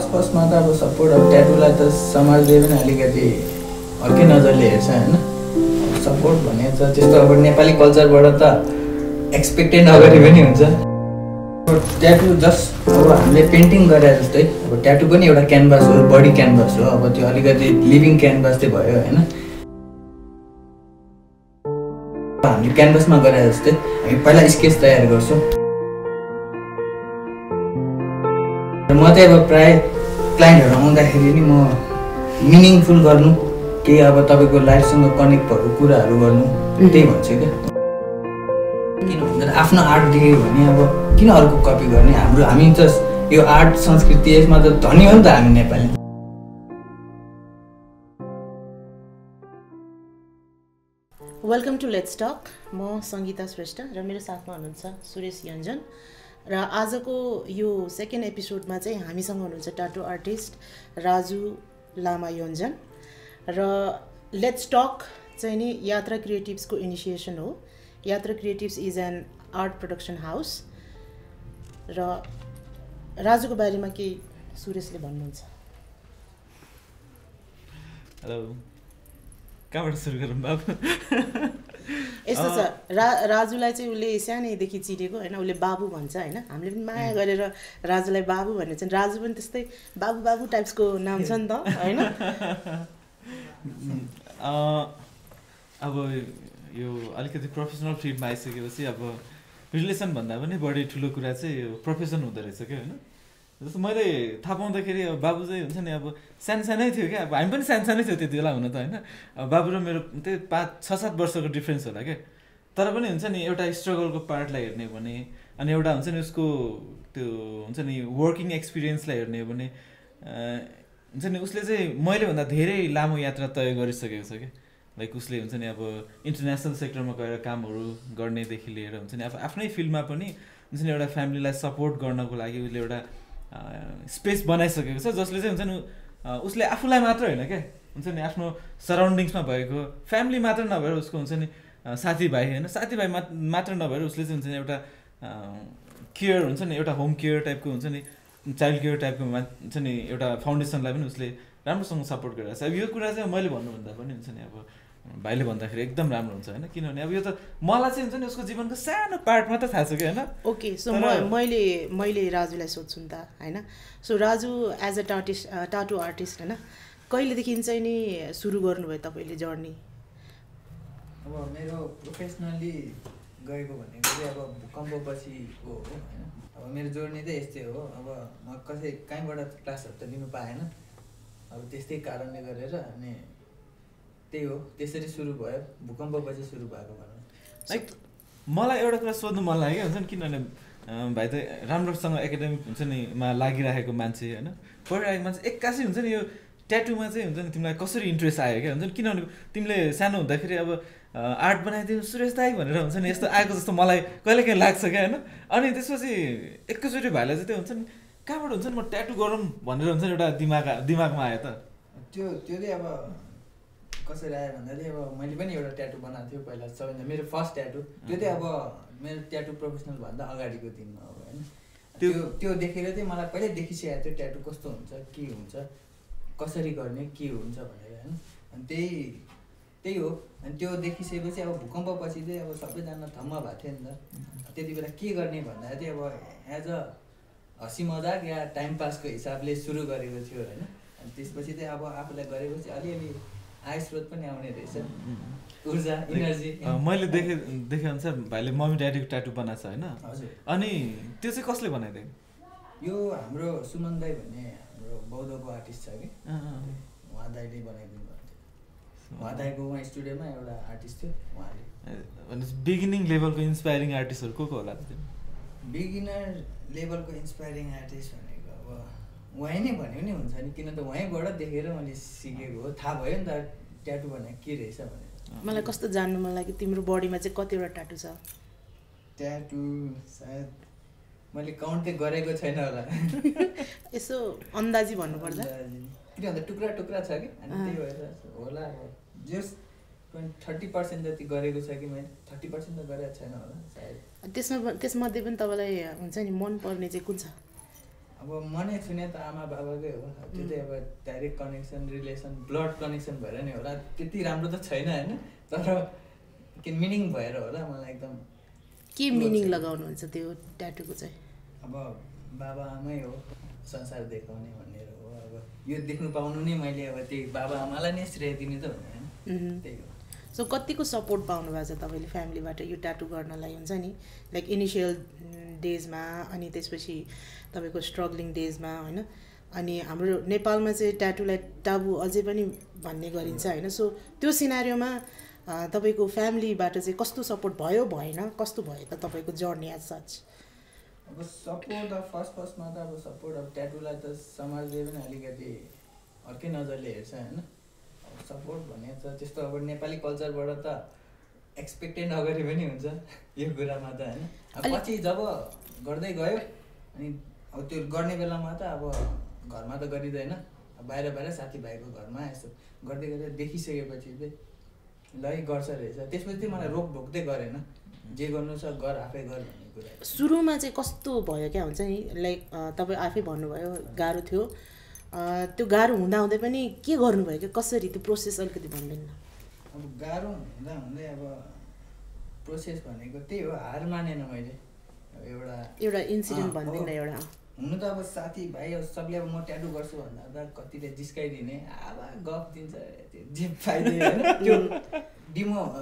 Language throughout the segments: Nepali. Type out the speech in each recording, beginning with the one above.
फर्स्टमा त अब सपोर्ट अब ट्याटुलाई त समाजले पनि अलिकति अर्कै नजरले हेर्छ होइन। सपोर्ट भने त त्यस्तो अब नेपाली कल्चरबाट त एक्सपेक्टेड नगरे पनि हुन्छ। ट्याटु जस्ट अब हामीले पेन्टिङ गरे जस्तै अब ट्याटु पनि एउटा क्यानभास हो, बडी क्यानभास हो। अब त्यो अलिकति लिभिङ क्यानभास चाहिँ भयो होइन। हामीले क्यानभासमा गरे जस्तै हामी पहिला स्केच तयार गर्छौँ। म चाहिँ अब प्रायः क्लाइन्टहरू आउँदाखेरि नि म मिनिङफुल गर्नु, केही अब तपाईँको लाइफसँग कनेक्ट भएको कुराहरू गर्नु त्यही भन्छु क्या। किन भन्दा आफ्नो आर्ट देख्यो भने अब किन अर्को कपी गर्ने। हामी त यो आर्ट संस्कृति यसमा त धनी हो नि त हामी Nepali. Welcome to let's talk. म सङ्गीता श्रेष्ठ र मेरो साथमा हुनुहुन्छ सुरेश योन्जन। र आजको यो सेकेन्ड एपिसोडमा चाहिँ हामीसँग हुनुहुन्छ ट्याटु आर्टिस्ट राजु लामा योन्जन। र लेट्स टक चाहिँ नि यात्रा क्रिएटिभ्सको इनिसिएसन हो। Yatra creatives is an art production house. र राजुको बारेमा के सुरेशले भन्नुहुन्छ? हेलो, कहाँबाट सुरु गरौँ बाबु? यस्तो छ, राजुलाई चाहिँ उसले सानैदेखि चिनेको होइन, उसले बाबु भन्छ होइन। हामीले पनि माया गरेर राजुलाई बाबु भन्ने चाहिँ, राजु पनि त्यस्तै बाबु बाबु टाइप्सको नाम छ नि त होइन। अब यो अलिकति प्रोफेसनल फिल्डमा आइसकेपछि अब रिलेसन भन्दा पनि बढी ठुलो कुरा चाहिँ यो प्रोफेसन हुँदो रहेछ क्या होइन। जस्तो मैले थाहा पाउँदाखेरि अब बाबु चाहिँ हुन्छ नि अब सानै थियो क्या। अब हामी पनि सानै थियो त्यति बेला हुन त होइन। अब बाबु र मेरो त्यही 5-6-7 वर्षको डिफ्रेन्स होला क्या। तर पनि हुन्छ नि एउटा स्ट्रगलको पार्टलाई हेर्ने हो भने, अनि एउटा हुन्छ नि उसको त्यो हुन्छ नि वर्किङ एक्सपिरियन्सलाई हेर्ने हो भने हुन्छ नि उसले चाहिँ मैले भन्दा धेरै लामो यात्रा तय गरिसकेको छ क्या। लाइक उसले हुन्छ नि अब इन्टरनेसनल सेक्टरमा गएर कामहरू गर्नेदेखि लिएर हुन्छ नि अब आफ्नै फिल्डमा पनि हुन्छ नि एउटा फ्यामिलीलाई सपोर्ट गर्नको लागि उसले एउटा स्पेस बनाइसकेको छ, जसले चाहिँ हुन्छ नि उसले आफूलाई मात्र होइन क्या, हुन्छ नि आफ्नो सराउन्डिङ्समा भएको फ्यामिली मात्र नभएर उसको हुन्छ नि साथीभाइ होइन, साथीभाइ मात्र नभएर उसले चाहिँ हुन्छ नि एउटा केयर हुन्छ नि, एउटा होम केयर टाइपको हुन्छ नि, चाइल्ड केयर टाइपको हुन्छ नि एउटा फाउन्डेसनलाई पनि उसले राम्रोसँग सपोर्ट गरिरहेको छ। अब यो कुरा चाहिँ मैले भन्नुभन्दा पनि हुन्छ नि अब भाइले भन्दाखेरि एकदम राम्रो हुन्छ होइन। किनभने अब यो त मलाई चाहिँ हुन्छ नि उसको जीवनको सानो पार्ट मात्र थाहा छ कि होइन। ओके, सो मैले राजुलाई सोध्छु नि त होइन। So Raju as a tattoo artist होइन, कहिलेदेखि चाहिँ नि सुरु गर्नुभयो तपाईँले जर्नी? अब मेरो प्रोफेसनली गएको भनेको चाहिँ अब भूकम्पपछि हो होइन। अब मेरो जर्नी चाहिँ यस्तै हो। अब म कहीँबाट क्लासहरू त लिनु पाएन, अब त्यस्तै कारणले गरेर अनि त्यही हो, त्यसरी सुरु भयो। भूकम्पपछि सुरु भएको भनौँ। लाइक मलाई एउटा कुरा सोध्नु मन लाग्यो हुन्छ नि, किनभने भाइ त राम्रोसँग एकाडेमिक हुन्छ नि मा लागिरहेको मान्छे होइन, पढिरहेको मान्छे, एक्कासी हुन्छ नि यो ट्याटुमा चाहिँ हुन्छ नि तिमीलाई कसरी इन्ट्रेस्ट आयो क्या? हुन्छ नि किनभने तिमीले सानो हुँदाखेरि अब आर्ट बनाइदिनु सुरेश दाई भनेर हुन्छ नि यस्तो आएको जस्तो मलाई कहिलेकाहीँ लाग्छ क्या होइन। अनि त्यसपछि एकैचोटि भाइलाई चाहिँ त्यो हुन्छ नि कहाँबाट हुन्छ नि म ट्याटु गरौँ भनेर हुन्छ नि एउटा दिमागमा आयो त। त्यो चाहिँ अब कसरी आयो भन्दा चाहिँ अब मैले पनि एउटा ट्याटु बनाएको थियो पहिला, सबैभन्दा मेरो फर्स्ट ट्याटु। त्यो चाहिँ अब मेरो ट्याटु प्रोफेसनल भन्दा अगाडिको दिनमा हो होइन। त्यो देखेर चाहिँ मलाई पहिल्यै देखिसकेको थियो ट्याटु कस्तो हुन्छ, के हुन्छ, कसरी गर्ने, के हुन्छ भनेर होइन। अनि त्यही हो। अनि त्यो देखिसकेपछि अब भूकम्पपछि चाहिँ अब सबैजना धम्म भएको थियो नि त। त्यति बेला के गर्ने भन्दा चाहिँ अब एज अ हँसी मजाक या टाइम पासको हिसाबले सुरु गरेको थियो होइन। अनि त्यसपछि चाहिँ अब आफूलाई गरेपछि अलिअलि आय स्रोत पनि आउने रहेछ, ऊर्जा, इनर्जी। मैले देखे अनुसार भाइले मम्मी ड्याडीको ट्याटु बनाएको छ होइन। हजुर। अनि त्यो चाहिँ कसले बनाइदियो? यो हाम्रो सुमन दाई भन्ने हाम्रो बौद्धको आर्टिस्ट छ कि, उहाँ दाईले बनाइदिनु भएको थियो। उहाँ दाईको उहाँ स्टुडियोमा एउटा आर्टिस्ट थियो उहाँले। बिगिनिङ लेभलको इन्सपाइरिङ आर्टिस्टहरू को होला? बिगिनर लेभलको इन्सपाइरिङ आर्टिस्ट भनेको अब उहाँ नै भन्यो नि हुन्छ नि, किन त उहाँबाट देखेर मैले सिकेको हो। थाहा भयो नि त ट्याटु भने के रहेछ भनेर। मलाई कस्तो जान्नु मन लाग्यो, तिम्रो बडीमा चाहिँ कतिवटा ट्याटु छ? ट्याटु सायद मैले काउन्ट चाहिँ गरेको छैन होला। यसो अन्दाजी भन्नुपर्दा किन भन्दा टुक्रा टुक्रा छ कि, अनि त्यही भएर होला जस 30% जति गरेको छ कि मैले, 30% त गरेको छैन होला सायद। त्यसमध्ये पनि तपाईँलाई हुन्छ नि मनपर्ने चाहिँ कुन छ? अब अब मनै छुने त आमा बाबाकै हो, त्यो चाहिँ अब direct connection relation blood connection भएर नि होला, त्यति राम्रो त छैन होइन, तर के मिनिङ भएर होला मलाई एकदम। के मिनिङ लगाउनुहुन्छ त्यो ट्याटुको चाहिँ? अब बाबा आमै हो, संसार देखाउने भनेर हो, अब यो देख्नु पाउनु नै मैले अब त्यही बाबा आमालाई नै श्रेय दिने त भने होइन, त्यही हो। सो कतिको सपोर्ट पाउनु भएको छ तपाईँले फ्यामिलीबाट यो ट्याटु गर्नलाई, हुन्छ नि लाइक इनिसियल डेजमा अनि त्यसपछि तपाईँको स्ट्रगलिङ डेजमा होइन? अनि हाम्रो नेपालमा चाहिँ ट्याटुलाई टाबु अझै पनि भन्ने गरिन्छ होइन? सो त्यो सिनारियोमा तपाईँको फ्यामिलीबाट चाहिँ कस्तो सपोर्ट भयो भएन, कस्तो भयो त तपाईँको जर्नी एज सच? अब सपोर्ट अब फर्स्टमा त अब सपोर्ट अब ट्याटुलाई त समाजले पनि अलिकति अर्कै नजरले हेर्छ होइन। अब सपोर्ट भने त त्यस्तो अब नेपाली कल्चरबाट त एक्सपेक्टेड नगरे पनि हुन्छ यो कुरामा त होइन। अब पछि जब गर्दै गयो अनि अब त्यो गर्ने बेलामा त अब घरमा त गरिँदैन, बाहिर साथीभाइको घरमा यसो गर्दै गर्दै देखिसकेपछि चाहिँ ल गर्छ रहेछ, त्यसपछि चाहिँ मलाई रोकढोक चाहिँ गरेन, जे गर्नु छ गर, आफै गर भन्ने कुरा। सुरुमा चाहिँ कस्तो भयो क्या, हुन्छ नि लाइक तपाईँ आफै भन्नुभयो गाह्रो थियो, त्यो गाह्रो हुँदाहुँदै पनि के गर्नुभयो कि कसरी, त्यो प्रोसेस अलिकति भन्दैन? अब गाह्रो हुँदाहुँदै अब प्रोसेस भनेको त्यही हो, हार मानेन मैले। एउटा इन्सिडेन्ट भन्दैन एउटा हुनु त अब साथीभाइ सबले अब म ट्याटु गर्छु भन्दा त कतिले जिस्काइदिने, अब गफ दिन्छ जे पाइदिए होइन, त्यो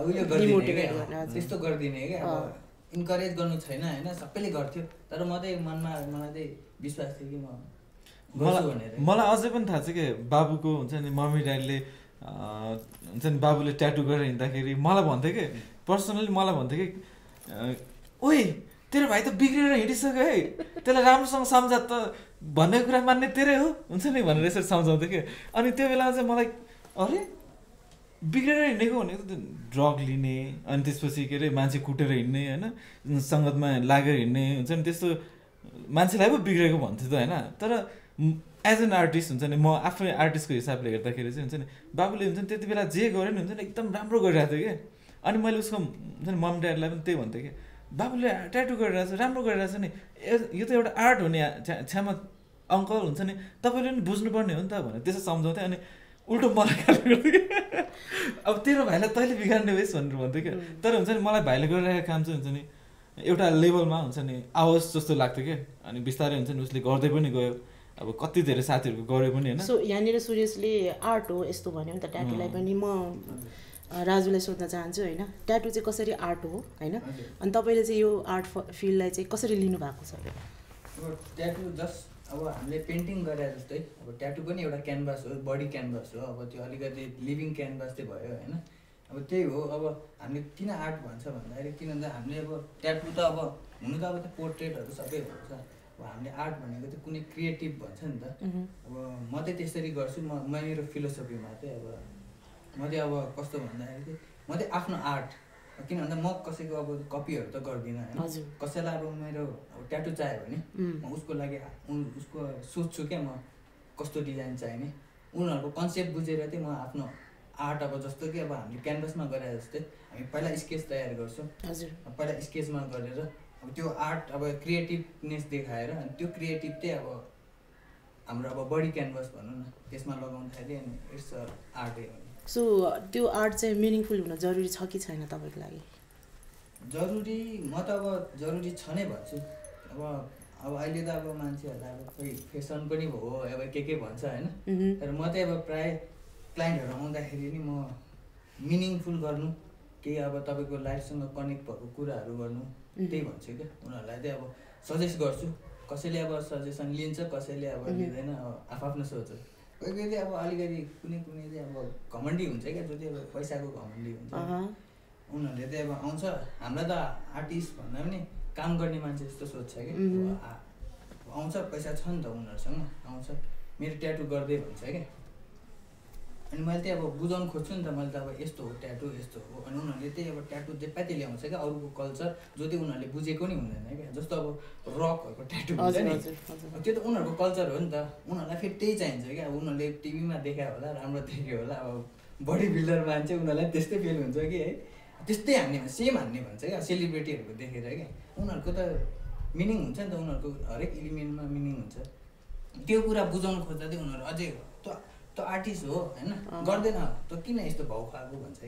उयो गरिदिने त्यस्तो गरिदिने क्या। अब इन्करेज गर्नु छैन होइन, सबैले गर्थ्यो, तर म चाहिँ मनमा मलाई चाहिँ विश्वास थियो कि म गर्छु भनेर। मलाई अझै पनि थाहा छ कि बाबुको हुन्छ नि मम्मी ड्याडीले हुन्छ नि बाबुले ट्याटु गरेर हिँड्दाखेरि मलाई भन्थ्यो कि पर्सनली मलाई भन्थ्यो कि ओइ तेरो भाइ त बिग्रेर हिँडिसक्यो है, त्यसलाई राम्रोसँग सम्झा त भन्ने कुरा मान्ने तेरै हो हुन्छ नि भनेर यसरी सम्झाउँथ्यो कि। अनि त्यो बेलामा चाहिँ मलाई अरे बिग्रेर हिँडेको भनेको त ड्रग लिने अनि त्यसपछि के अरे मान्छे कुटेर हिँड्ने होइन, सङ्गतमा लागेर हिँड्ने हुन्छ नि, त्यस्तो मान्छेलाई पो बिग्रेको भन्थ्यो त होइन। तर एज एन आर्टिस्ट हुन्छ नि, म आफै आर्टिस्टको हिसाबले हेर्दाखेरि चाहिँ हुन्छ नि बाबुले हुन्छ नि त्यति बेला जे गर्यो नि हुन्छ नि एकदम राम्रो गरिरहेको थियो कि। अनि मैले उसको हुन्छ नि मम ड्याडीलाई पनि त्यही भन्थेँ कि बाबुले ट्याटु गरिरहेको छ, राम्रो गरिरहेको छ नि, यो त एउटा आर्ट हो नि छ्यामा अङ्कल हुन्छ नि, तपाईँले पनि बुझ्नुपर्ने हो नि त भनेर त्यसो सम्झाउँथेँ। अनि उल्टो मलाई गाली गर्थ्यो कि अब तेरो भाइलाई तैँले बिगार्ने भएस भनेर भन्थ्यो क्या। तर हुन्छ नि मलाई भाइले गरिरहेको काम चाहिँ हुन्छ नि एउटा लेभलमा हुन्छ नि आवश्यक जस्तो लाग्थ्यो क्या। अनि बिस्तारै हुन्छ नि उसले गर्दै पनि गयो, अब कति धेरै साथीहरूको गऱ्यो पनि होइन। सो यहाँनिर सुरेशले आर्ट हो यस्तो भन्यो नि त ट्याटुलाई पनि। म राजुलाई सोध्न चाहन्छु होइन, ट्याटु चाहिँ कसरी आर्ट हो होइन, अनि तपाईँले चाहिँ यो आर्ट फिल्डलाई चाहिँ कसरी लिनुभएको छ? अब ट्याटु जस्ट अब हामीले पेन्टिङ गरे जस्तै अब ट्याटु पनि एउटा क्यानभास हो, बडी क्यानभास हो, अब त्यो अलिकति लिभिङ क्यानभास चाहिँ भयो होइन। अब त्यही हो, अब हामीले किन आर्ट भन्छ भन्दाखेरि किन भन्दा हामीले अब ट्याटु त अब हुनु त अब त्यो पोर्ट्रेटहरू सबै हुन्छ, अब हामीले आर्ट भनेको चाहिँ कुनै क्रिएटिभ भन्छ नि त। अब म चाहिँ त्यसरी गर्छु, मेरो फिलोसफीमा चाहिँ अब म चाहिँ अब कस्तो भन्दाखेरि चाहिँ म चाहिँ आफ्नो आर्ट, किन भन्दा म कसैको अब कपीहरू त गर्दिनँ होइन। कसैलाई अब मेरो अब ट्याटु चाहियो भने म उसको लागि उसको सोध्छु क्या, म कस्तो डिजाइन चाहिने, उनीहरूको कन्सेप्ट बुझेर चाहिँ म आफ्नो आर्ट अब जस्तो कि अब हामीले क्यानभासमा गरे जस्तै हामी पहिला स्केच तयार गर्छौँ, पहिला स्केचमा गरेर अब त्यो आर्ट अब क्रिएटिभनेस देखाएर अनि त्यो क्रिएटिभ चाहिँ अब हाम्रो अब बडी क्यानभास भनौँ न, त्यसमा लगाउँदाखेरि अनि इट्स आर्टै हो। सो त्यो आर्ट चाहिँ मिनिङफुल हुन जरुरी छ कि छैन तपाईँको लागि? जरुरी, म त अब जरुरी छ नै भन्छु। अब अहिले त अब मान्छेहरूलाई अब खोइ फेसन पनि हो, अब के भन्छ होइन, तर म चाहिँ अब प्रायः क्लाइन्टहरू आउँदाखेरि नि म मिनिङफुल गर्नु, केही अब तपाईँको लाइफसँग कनेक्ट भएको कुराहरू गर्नु त्यही भन्छु क्या। उनीहरूलाई चाहिँ अब सजेस्ट गर्छु, कसैले अब सजेसन लिन्छ, कसैले अब लिँदैन, अब आफ्नो सोच हो। कोही कोही अब अलिकति कुनै चाहिँ अब घमण्डी हुन्छ क्या, जो चाहिँ अब पैसाको घमण्डी हुन्छ, उनीहरूले चाहिँ अब आउँछ, हामीलाई त आर्टिस्ट भन्दा पनि काम गर्ने मान्छे जस्तो सोध्छ क्या। आउँछ पैसा छ नि त उनीहरूसँग, आउँछ मेरो ट्याटु गर्दै भन्छ क्या। अनि मैले चाहिँ अब बुझाउनु खोज्छु नि त, मैले त अब यस्तो हो ट्याटु यस्तो हो, अनि उनीहरूले चाहिँ अब ट्याटु जे पाइ त्यसले आउँछ क्या, अरूको कल्चर जो चाहिँ उनीहरूले बुझेको नि हुँदैन क्या। जस्तो अब रकहरूको ट्याटु हुन्छ नि, त्यो त उनीहरूको कल्चर हो नि त, उनीहरूलाई फेरि त्यही चाहिन्छ क्या। अब उनीहरूले टिभीमा देखायो होला, राम्रो देख्यो होला, अब बडी बिल्डर मान्छे उनीहरूलाई त्यस्तै फिल हुन्छ कि है, त्यस्तै हान्ने सेम हान्ने भन्छ क्या सेलिब्रिटीहरूको देखेर क्या। उनीहरूको त मिनिङ हुन्छ नि त, उनीहरूको हरेक एलिमेन्टमा मिनिङ हुन्छ, त्यो कुरा बुझाउनु खोज्दा चाहिँ उनीहरू अझै त्यो आर्टिस्ट हो होइन गर्दैन त किन यस्तो भाउ खुवाएको भन्छ कि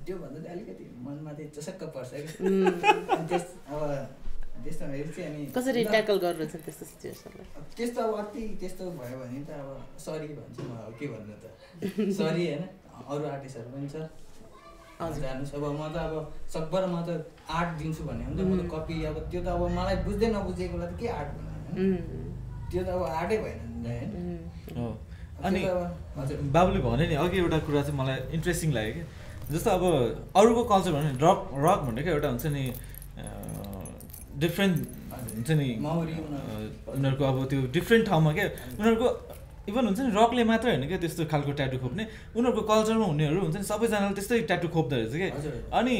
त्यो भन्दा चाहिँ अलिकति मनमा चाहिँ चसक्क पर्छ कि अब त्यस्तो चाहिँ अनि कसरी ट्याकल गर्नुहुन्छ त्यस्तो सिचुएसनलाई? त्यस्तो अब अति त्यस्तो भयो भने त अब सरी भन्छु म, अब के भन्नु त सरी होइन। अरू आर्टिस्टहरू पनि छ जानुहोस्। अब म त अब सकभर म त आर्ट दिन्छु भन्ने हुन्छ, म त कपी अब त्यो त अब मलाई बुझ्दै नबुझेकोलाई त के आर्ट भन्नु होइन, त्यो त अब आर्टै भएन होइन। अनि बाबुले भने नि अघि एउटा कुरा चाहिँ मलाई इन्ट्रेस्टिङ लाग्यो कि जस्तो अब अरूको कल्चर भन्यो नि रक भनेको एउटा हुन्छ नि डिफ्रेन्ट हुन्छ नि उनीहरूको अब त्यो डिफ्रेन्ट ठाउँमा क्या उनीहरूको इभन हुन्छ नि रकले मात्र होइन क्या त्यस्तो खालको ट्याटु खोप्ने, उनीहरूको कल्चरमा हुनेहरू हुन्छ नि सबैजनाले त्यस्तै ट्याटु खोप्दो रहेछ क्या। अनि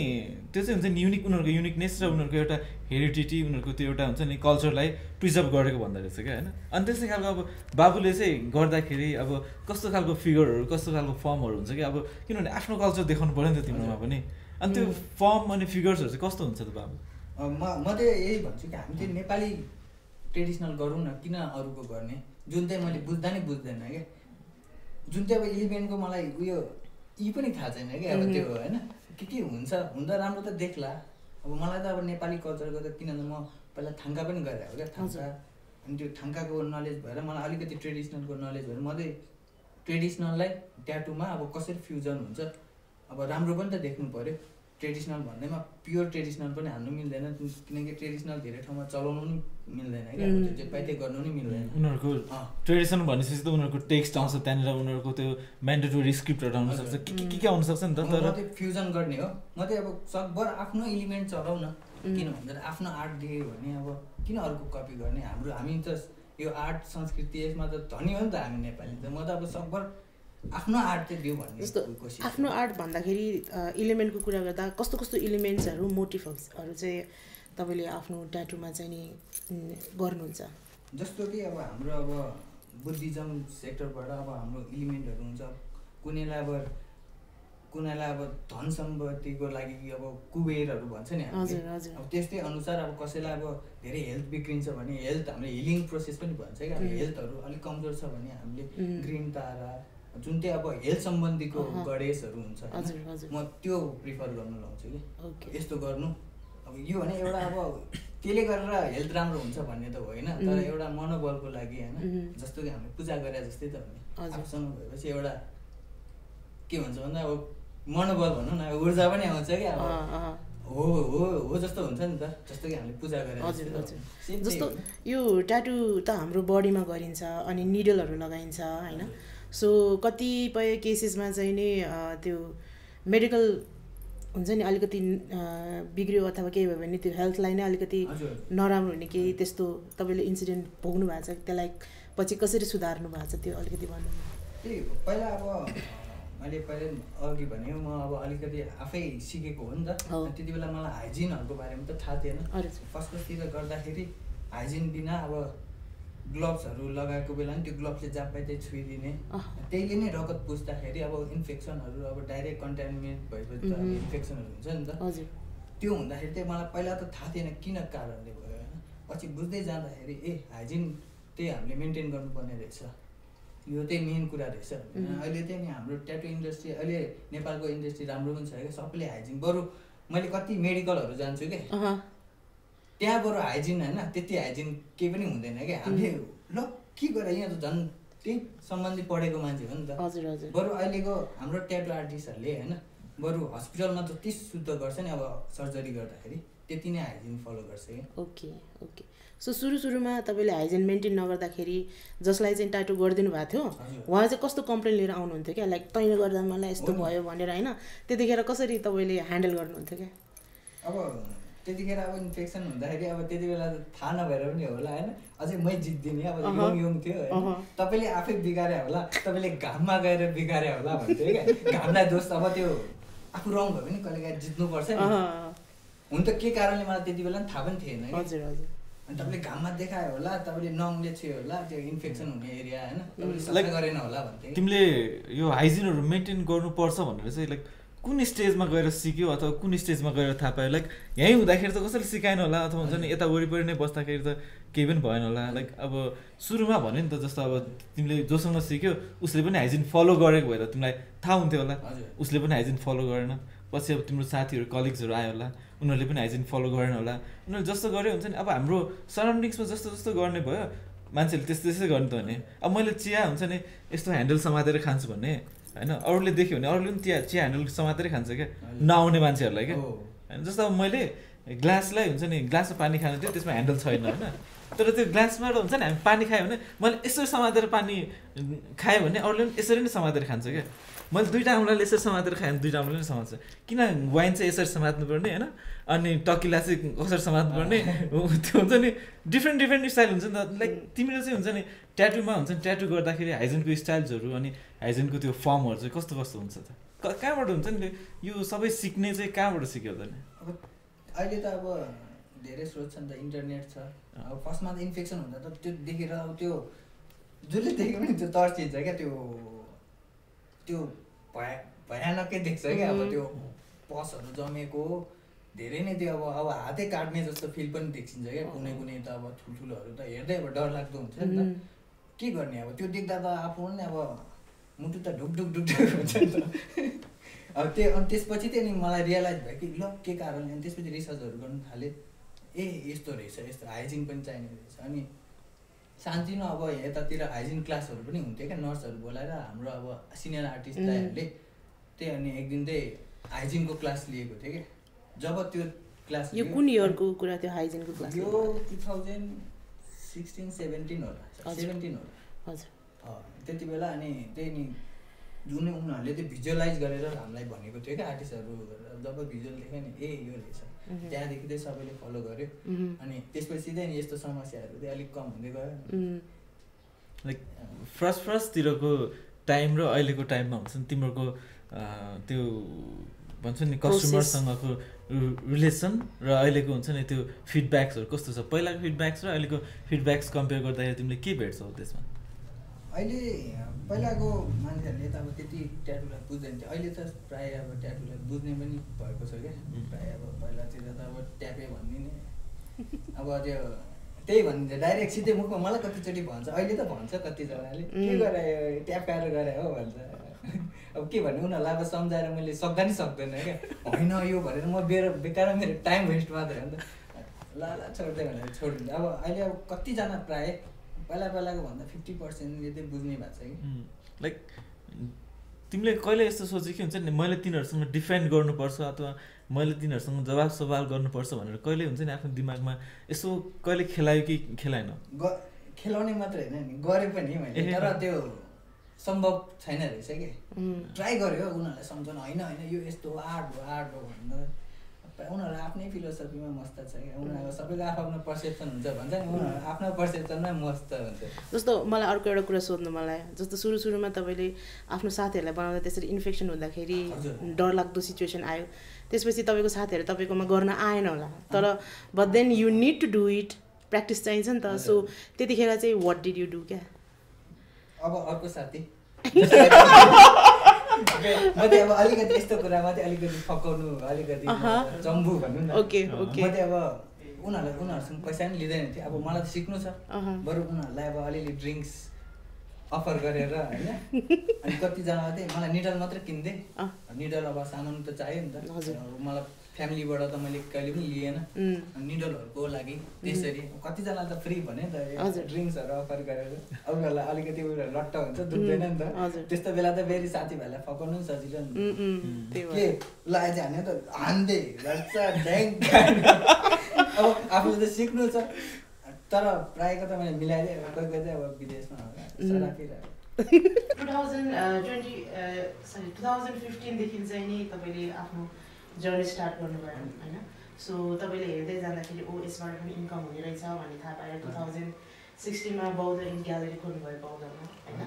त्यो चाहिँ हुन्छ नि युनिक, उनीहरूको युनिकनेस र उनीहरूको एउटा हेरिडिटी, उनीहरूको त्यो एउटा हुन्छ नि कल्चरलाई प्रिजर्भ गरेको भन्दो रहेछ क्या होइन। अनि त्यस्तै खालको अब बाबुले चाहिँ गर्दाखेरि अब कस्तो खालको फिगरहरू कस्तो खालको फर्महरू हुन्छ कि अब किनभने आफ्नो कल्चर देखाउनु पऱ्यो नि त तिम्रोमा पनि। अनि त्यो फर्म अनि फिगर्सहरू चाहिँ कस्तो हुन्छ त बाबु? म चाहिँ यही भन्छु कि हामी चाहिँ नेपाली ट्रेडिसनल गरौँ न, किन अरूको गर्ने, जुन चाहिँ मैले बुझ्दा नि बुझ्दैन क्या, जुन चाहिँ अब इलिमेन्टको मलाई उयो पनि थाहा छैन क्या अब त्यो होइन के हुन्छ हुँदा राम्रो त देख्ला। अब मलाई त अब नेपाली कल्चरको त किनभने म पहिला थाङ्का पनि गरेँ हो क्या, थाङ्का, अनि त्यो थाङ्काको नलेज भएर मलाई अलिकति ट्रेडिसनलको नलेज भएर म चाहिँ ट्रेडिसनललाई ट्याटुमा अब कसरी फ्युजन हुन्छ, अब राम्रो पनि त देख्नु पऱ्यो। ट्रेडिसनल भन्दैमा प्योर ट्रेडिसनल पनि हान्नु मिल्दैन, किनकि ट्रेडिसनल धेरै ठाउँमा चलाउनु पनि मिल्दैन क्या, त्यो पाइते गर्नु नि मिल्दैन। उनीहरूको ट्रेडिसनल भनेपछि त उनीहरूको टेक्स्ट आउँछ त्यहाँनिर, उनीहरूको त्यो म्यान्डेटोरी स्क्रिप्टहरू आउनु सक्छ, के आउनु सक्छ नि त। तर म चाहिँ फ्युजन गर्ने हो, म चाहिँ अब सकभर आफ्नो इलिमेन्ट चलाउ न, किन भन्दा आफ्नो आर्ट दियो भने अब किन अर्को कपी गर्ने, हामी त यो आर्ट संस्कृति यसमा त धनी हो नि त हामी नेपाली त। म त अब सकभर आफ्नो आर्ट चाहिँ दियो भन्ने कोसिस। आफ्नो आर्ट भन्दाखेरि इलिमेन्टको कुरा गर्दा कस्तो कस्तो इलिमेन्ट्सहरू मोटिभ्सहरू चाहिँ तपाईँले आफ्नो ट्याटुमा चाहिँ नि गर्नुहुन्छ? जस्तो कि अब हाम्रो अब बुद्धिज्म सेक्टरबाट अब हाम्रो इलिमेन्टहरू हुन्छ, कुनैलाई अब धन सम्पत्तिको लागि अब कुबेरहरू भन्छ नि हामीले, अब त्यस्तै अनुसार अब कसैलाई अब धेरै हेल्थ बिग्रिन्छ भने हेल्थ हाम्रो हिलिङ प्रोसेस पनि भन्छ क्या, अब हेल्थहरू अलिक कमजोर छ भने हामीले ग्रिन तारा जुन चाहिँ अब हेल्थ सम्बन्धीको गणेशहरू हुन्छ म त्यो प्रिफर गर्नु लाउँछु कि यस्तो गर्नु। अब यो भने एउटा अब त्यसले गरेर हेल्थ राम्रो हुन्छ भन्ने त होइन, तर एउटा मनोबलको लागि होइन, जस्तो कि हामीले पूजा गरे जस्तै त हो नि, आफूसँग भएपछि एउटा के भन्छ भन्दा अब मनोबल भनौँ न, ऊर्जा पनि आउँछ कि अब हो जस्तो हुन्छ नि त, जस्तो कि हामीले पूजा गरे। जस्तो यो ट्याटु त हाम्रो बडीमा गरिन्छ अनि निडलहरू लगाइन्छ होइन, सो कतिपय केसेसमा चाहिँ नि त्यो मेडिकल हुन्छ नि अलिकति बिग्रियो अथवा केही भयो भने त्यो हेल्थलाई नै अलिकति नराम्रो हुने केही त्यस्तो तपाईँले इन्सिडेन्ट भोग्नु भएको छ, त्यसलाई पछि कसरी सुधार्नु भएको छ त्यो अलिकति भन्नु? पहिला अब मैले पहिला अघि भने म अब अलिकति आफै सिकेको हो नि त, त्यति बेला मलाई हाइजिनहरूको बारेमा त थाहा थिएन। फर्स्टतिर गर्दाखेरि हाइजिन बिना अब ग्लोभ्सहरू लगाएको बेला नि त्यो ग्लोभ्सले जहाँ पाइ चाहिँ छुइदिने, त्यहीले नै रगत पुस्दाखेरि अब इन्फेक्सनहरू अब डाइरेक्ट कन्टामिनेट भएपछि त इन्फेक्सनहरू हुन्छ नि त। त्यो हुँदाखेरि चाहिँ मलाई पहिला त थाहा थिएन किन कारणले भयो होइन, पछि बुझ्दै जाँदाखेरि हाइजिन त्यही हामीले मेन्टेन गर्नुपर्ने रहेछ, यो चाहिँ मेन कुरा रहेछ। अहिले चाहिँ नि हाम्रो ट्याटु इन्डस्ट्री अहिले नेपालको इन्डस्ट्री राम्रो पनि छ क्या, सबैले हाइजिन, बरु मैले कति मेडिकलहरू जान्छु क्या त्यहाँ बरु हाइजिन होइन त्यति हाइजिन केही पनि हुँदैन क्या, हामीले ल के गरेँ यहाँ त झन् त्यही सम्बन्धी पढेको मान्छे हो नि त। बरु अहिलेको हाम्रो ट्याटु आर्टिस्टहरूले होइन बरु हस्पिटलमा जति शुद्ध गर्छ नि अब सर्जरी गर्दाखेरि त्यति नै हाइजिन फलो गर्छ क्या। ओके सो सुरुमा तपाईँले हाइजिन मेन्टेन नगर्दाखेरि जसलाई चाहिँ ट्याटु गरिदिनु भएको थियो उहाँ चाहिँ कस्तो कम्प्लेन लिएर आउनुहुन्थ्यो क्या, लाइक तैँले गर्दा मलाई यस्तो भयो भनेर होइन, त्यतिखेर कसरी तपाईँले ह्यान्डल गर्नुहुन्थ्यो क्या? अब त्यतिखेर अब इन्फेक्सन हुँदाखेरि अब त्यति बेला थाहा नभएर पनि होला होइन, अझै मै जित्दिने अब यङ थियो होइन, तपाईँले आफै बिगारे होला, तपाईँले घाममा गएर बिगारे होला भन्थ्यो क्या, घामलाई दोष अब त्यो आफू रङ भयो भने कहिले काहीँ जित्नुपर्छ नि, हुन त के कारणले मलाई त्यति बेला पनि थाहा पनि थिएन कि, अनि तपाईँले घाममा देखायो होला, तपाईँले नङले छुयो होला, त्यो इन्फेक्सन हुने एरिया होइन, तपाईँले सफा गरेन होला भन्थ्यो। तिमीले यो हाइजिनहरू मेन्टेन गर्नुपर्छ भनेर चाहिँ लाइक कुन स्टेजमा गएर सिक्यो अथवा कुन स्टेजमा गएर थाहा पायो लाइक यहीँ हुँदाखेरि त कसैले सिकाएन होला अथवा हुन्छ नि यता वरिपरि नै बस्दाखेरि त केही पनि भएन होला लाइक अब सुरुमा भन्यो नि त जस्तो अब तिमीले जोसँग सिक्यो उसले पनि हाइजिन फलो गरेको भए त तिमीलाई थाहा हुन्थ्यो होला उसले पनि हाइजिन फलो गरेन पछि अब तिम्रो साथीहरू कलिग्सहरू आयो होला उनीहरूले पनि हाइजिन फलो गरेन होला उनीहरूले जस्तो गर्यो हुन्छ नि अब हाम्रो सराउन्डिङ्समा जस्तो जस्तो गर्ने भयो मान्छेले त्यस्तै गर्ने त भने अब मैले चिया हुन्छ नि यस्तो ह्यान्डल समातेर खान्छु भन्ने होइन अरूले देख्यो भने अरूले पनि चिया ह्यान्डल समातेरै खान्छ क्या नआउने मान्छेहरूलाई क्या होइन जस्तो अब मैले ग्लासलाई हुन्छ नि ग्लासमा पानी खानु थियो त्यसमा ह्यान्डल छैन होइन तर त्यो ग्लासबाट हुन्छ नि हामी पानी खायो भने मैले यसरी समातेर पानी खायो भने अरूले पनि यसरी नै समातेर खान्छ क्या मैले दुईवटा औँलाले यसरी समातेर खाएँ भने दुईवटा औँलाले नै समात्छ किन वाइन चाहिँ यसरी समात्नु पर्ने होइन अनि टकिला चाहिँ कसरी समात्नु पर्ने त्यो हुन्छ नि डिफ्रेन्ट स्टाइल हुन्छ नि त लाइक तिमीले चाहिँ हुन्छ नि ट्याटुमा हुन्छ नि ट्याटु गर्दाखेरि हाइजिनको स्टाइल्सहरू अनि हाइजिनको त्यो फर्महरू चाहिँ कस्तो कस्तो हुन्छ त कहाँबाट हुन्छ नि यो सबै सिक्ने चाहिँ कहाँबाट सिक्यो त नि अब अहिले त अब धेरै स्रोत छ नि त इन्टरनेट छ अब फर्स्टमा त इन्फेक्सन हुँदा त त्यो देखेर अब त्यो जसले देख्यो भने त्यो तर्सिन्छ क्या त्यो भयानकै देख्छ क्या अब त्यो पसहरू जमेको धेरै नै त्यो अब हातै काट्ने जस्तो फिल पनि देखिन्छ क्या कुनै त अब ठुल्ठुलोहरू त हेर्दै अब डरलाग्दो हुन्छ नि त के गर्ने अब त्यो देख्दा त आफू नै अब मुटु त ढुक हुन्छ नि त अब त्यो अनि त्यसपछि चाहिँ नि मलाई रियलाइज भयो कि ल के कारणले अनि त्यसपछि रिसर्चहरू गर्नु थालेँ यस्तो रहेछ यस्तो हाइजिन पनि चाहिने रहेछ अनि सानोतिनो अब यतातिर हाइजिन क्लासहरू पनि हुन्थ्यो क्या नर्सहरू बोलाएर हाम्रो अब सिनियर आर्टिस्ट दाइहरूले त्यही अनि एक दिन चाहिँ हाइजिनको क्लास लिएको थियो क्या जब त्यो क्लास यो कुन इयरको कुरा थियो हाइजिनको क्लास यो 2016-17 होला 17 होला हजुर त्यति बेला अनि त्यही नि जुन उनीहरूले त्यो भिजुअलाइज गरेर हामीलाई भनेको थियो क्या आर्टिस्टहरू जब भिजुअल देख्यो नि यो रहेछ त्यहाँदेखि चाहिँ सबैले फलो गर्यो अनि त्यसपछि चाहिँ नि यस्तो समस्याहरू चाहिँ अलिक कम हुँदै गयो लाइक फर्स्टतिरको टाइम र अहिलेको टाइममा हुन्छ नि तिम्रो त्यो भन्छ नि कस्टमरसँगको रिलेसन र अहिलेको हुन्छ नि त्यो फिडब्याक्सहरू कस्तो छ पहिलाको फिडब्याक्स र अहिलेको फिडब्याक्स कम्पेयर गर्दाखेरि तिमीले के भेट्छौ त्यसमा अहिले पहिलाको मान्छेहरूले त अब त्यति ट्याटुलाई बुझ्दैन थियो अहिले त प्रायः अब ट्याटुलाई बुझ्ने पनि भएको छ क्या प्रायः अब पहिलातिर त अब ट्यापे भनिदिने अब त्यो त्यही भनिन्छ डाइरेक्ट सिधै मुखमा मलाई कतिचोटि भन्छ अहिले त भन्छ कतिजनाले के गरायो ट्यापाएर गरे हो भन्छ अब के भन्ने उनीहरूलाई अब सम्झाएर मैले सक्दा नि सक्दैन क्या होइन यो भनेर म बेकार मेरो टाइम वेस्ट मात्रै हो नि त ल छोड्दै भनेर छोडिदिन्छ अब अहिले अब कतिजना प्रायः पहिलाको भन्दा 50%ले चाहिँ बुझ्ने भएको छ कि लाइक तिमीले कहिले यस्तो सोच्यो कि हुन्छ नि मैले तिनीहरूसँग डिफेन्ड गर्नुपर्छ अथवा मैले तिनीहरूसँग जवाब सवाल गर्नुपर्छ भनेर कहिले हुन्छ नि आफ्नो दिमागमा यसो कहिले खेलायो कि खेलाएन खेलाउने मात्रै होइन नि गरे पनि मैले तर त्यो सम्भव छैन रहेछ कि ट्राई गर्यो उनीहरूलाई सम्झाउन होइन यो यस्तो आर्ट हो भन्दा उनीहरू आफ्नै फिलोसफीमा मस्त छ क्या उनीहरूको सबैको आफ्नो पर्सेप्सन हुन्छ भन्छ नि उनीहरू आफ्नो पर्सेप्सनमा मस्त हुन्छ जस्तो मलाई अर्को एउटा कुरा सोध्नु मलाई जस्तो सुरुमा तपाईँले आफ्नो साथीहरूलाई बनाउँदा त्यसरी इन्फेक्सन हुँदाखेरि डरलाग्दो सिचुएसन आयो त्यसपछि तपाईँको साथीहरू तपाईँकोमा गर्न आएन होला तर but then you need to do it practice चाहिन्छ नि त सो त्यतिखेर चाहिँ वाट डिड यु डु क्या अब अर्को साथी म चाहिँ अब अलिकति यस्तो कुरामा चाहिँ अलिकति फकाउनु अलिकति जम्बु भन्नु न म चाहिँ अब उनीहरूसँग पैसा पनि लिँदैन थियो अब मलाई त सिक्नु छ बरु उनीहरूलाई अब अलिअलि ड्रिङ्क्स अफर गरेर होइन अनि कतिजनालाई चाहिँ मलाई निडल मात्रै किनिदिएँ निडल अब सामान त चाहियो नि त मलाई फ्यामिलीबाट त मैले कहिले पनि लिएन निडलहरूको लागि त्यसरी कतिजनालाई त फ्री भने नि त ड्रिङ्क्सहरू अफर गरेर अब उनीहरूलाई अलिकति उनीहरू लट्ट हुन्छ दुख्दैन नि त त्यस्तो बेला त फेरि साथीभाइलाई फकाउनु पनि सजिलो नि के ल आज हान्यो त हान्दै अब आफूले त सिक्नु छ तर प्रायःको त मैले मिलाइदिएँ कोही कोही चाहिँ अब विदेशमा सरापिरहेको 2015देखि चाहिँ नि तपाईँले आफ्नो जर्नी स्टार्ट गर्नुभयो होइन सो तपाईँले हेर्दै जाँदाखेरि यसबाट पनि इन्कम हुने रहेछ भन्ने थाहा पाएर 2016मा बौद्ध इन्ड ग्यालेरी खोल्नुभयो बौद्धमा होइन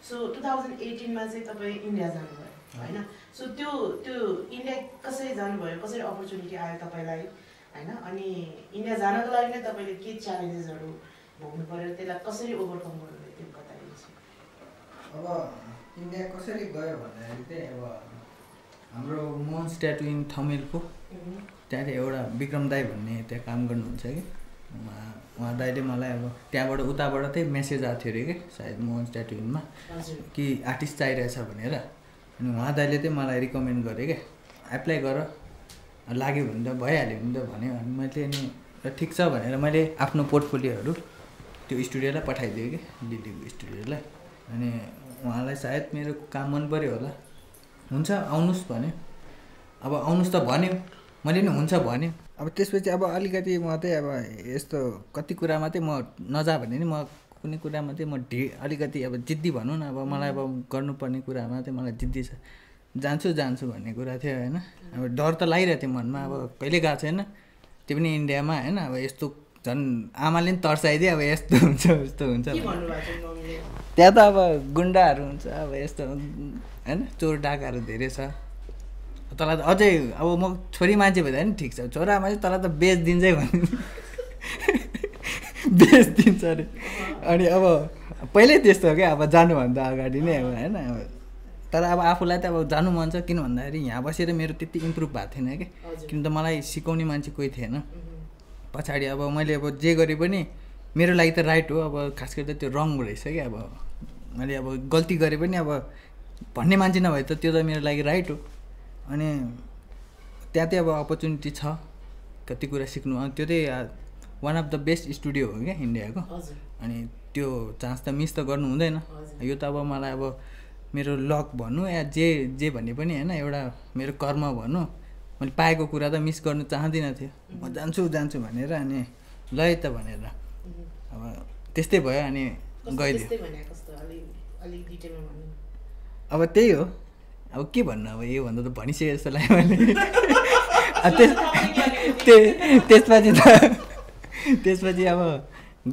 सो 2018मा चाहिँ तपाईँ इन्डिया जानुभयो होइन सो त्यो इन्डिया कसरी जानुभयो कसरी अपर्च्युनिटी आयो तपाईँलाई होइन अनि इन्डिया जानको लागि नै तपाईँले के च्यालेन्जेसहरू भोग्नु पऱ्यो त्यसलाई कसरी ओभरकम गर्नुभयो त्यो बताइदिनुहोस् अब इन्डिया कसरी गयो भन्दाखेरि चाहिँ अब हाम्रो मोन्स ट्याटु इन थमेलको त्यहाँनिर एउटा विक्रम दाई भन्ने त्यहाँ काम गर्नुहुन्छ कि उहाँ दाइले मलाई अब त्यहाँबाट उताबाट चाहिँ मेसेज आएको थियो अरे कि सायद मोन्स ट्याटु इनमा कि आर्टिस्ट चाहिरहेछ भनेर अनि उहाँ दाइले चाहिँ मलाई रिकमेन्ड गरे क्या एप्लाई गर लाग्यो भने त भइहाल्यो भने त भन्यो अनि मैले नि ठिक छ भनेर मैले आफ्नो पोर्टफोलियोहरू त्यो स्टुडियोलाई पठाइदिएँ कि दिल्लीको स्टुडियोलाई अनि उहाँलाई सायद मेरो काम मन पऱ्यो होला हुन्छ आउनुहोस् भन्यो अब आउनुहोस् त भन्यो मैले नि हुन्छ भन्यो अब त्यसपछि अब अलिकति म चाहिँ अब यस्तो कति कुरामा चाहिँ म नजा भने नि म कुनै कुरामा चाहिँ म अलिकति अब जिद्दी भनौँ न अब मलाई अब गर्नुपर्ने कुरामा चाहिँ मलाई जिद्दी छ जान्छु भन्ने कुरा थियो होइन अब डर त लागिरहेको थियो मनमा अब कहिले गएको छैन त्यो पनि इन्डियामा होइन अब यस्तो झन् आमाले पनि तर्साइदियो अब यस्तो हुन्छ उस्तो हुन्छ त्यहाँ त अब गुन्डाहरू हुन्छ अब यस्तो होइन चोर डाकाहरू धेरै छ तँलाई त अझै अब म छोरी मान्छे भन्दा नि ठिक छ छोरा मान्छे तँलाई त बेचिदिन्छै भन्नु बेचिदिन्छ अरे अनि अब पहिल्यै त्यस्तो हो क्या अब जानुभन्दा अगाडि नै अब होइन अब तर अब आफूलाई त अब जानु मन छ किन भन्दाखेरि यहाँ बसेर मेरो त्यति इम्प्रुभ भएको थिएन क्या किन त मलाई सिकाउने मान्छे कोही थिएन पछाडि अब मैले अब जे गरे पनि मेरो लागि त राइट हो अब खास गरी त त्यो रङ रहेछ क्या अब मैले अब गल्ती गरेँ पनि अब भन्ने मान्छे नभए त त्यो त मेरो लागि राइट हो अनि त्यहाँ चाहिँ अब अपर्च्युनिटी छ कति कुरा सिक्नु त्यो चाहिँ one of the best studio हो क्या इन्डियाको अनि त्यो चान्स त मिस त गर्नु हुँदैन यो त अब मलाई अब मेरो लक भनौँ या जे भने पनि होइन एउटा मेरो कर्म भनौँ मैले पाएको कुरा त मिस गर्नु चाहँदिनँ थियो म जान्छु भनेर अनि ल त भनेर अब त्यस्तै भयो अनि गइदियो अब त्यही हो अब के भन्नु अब यो भन्दा त भनिसकेँ जस्तो लाग्यो मैले त्यसपछि अब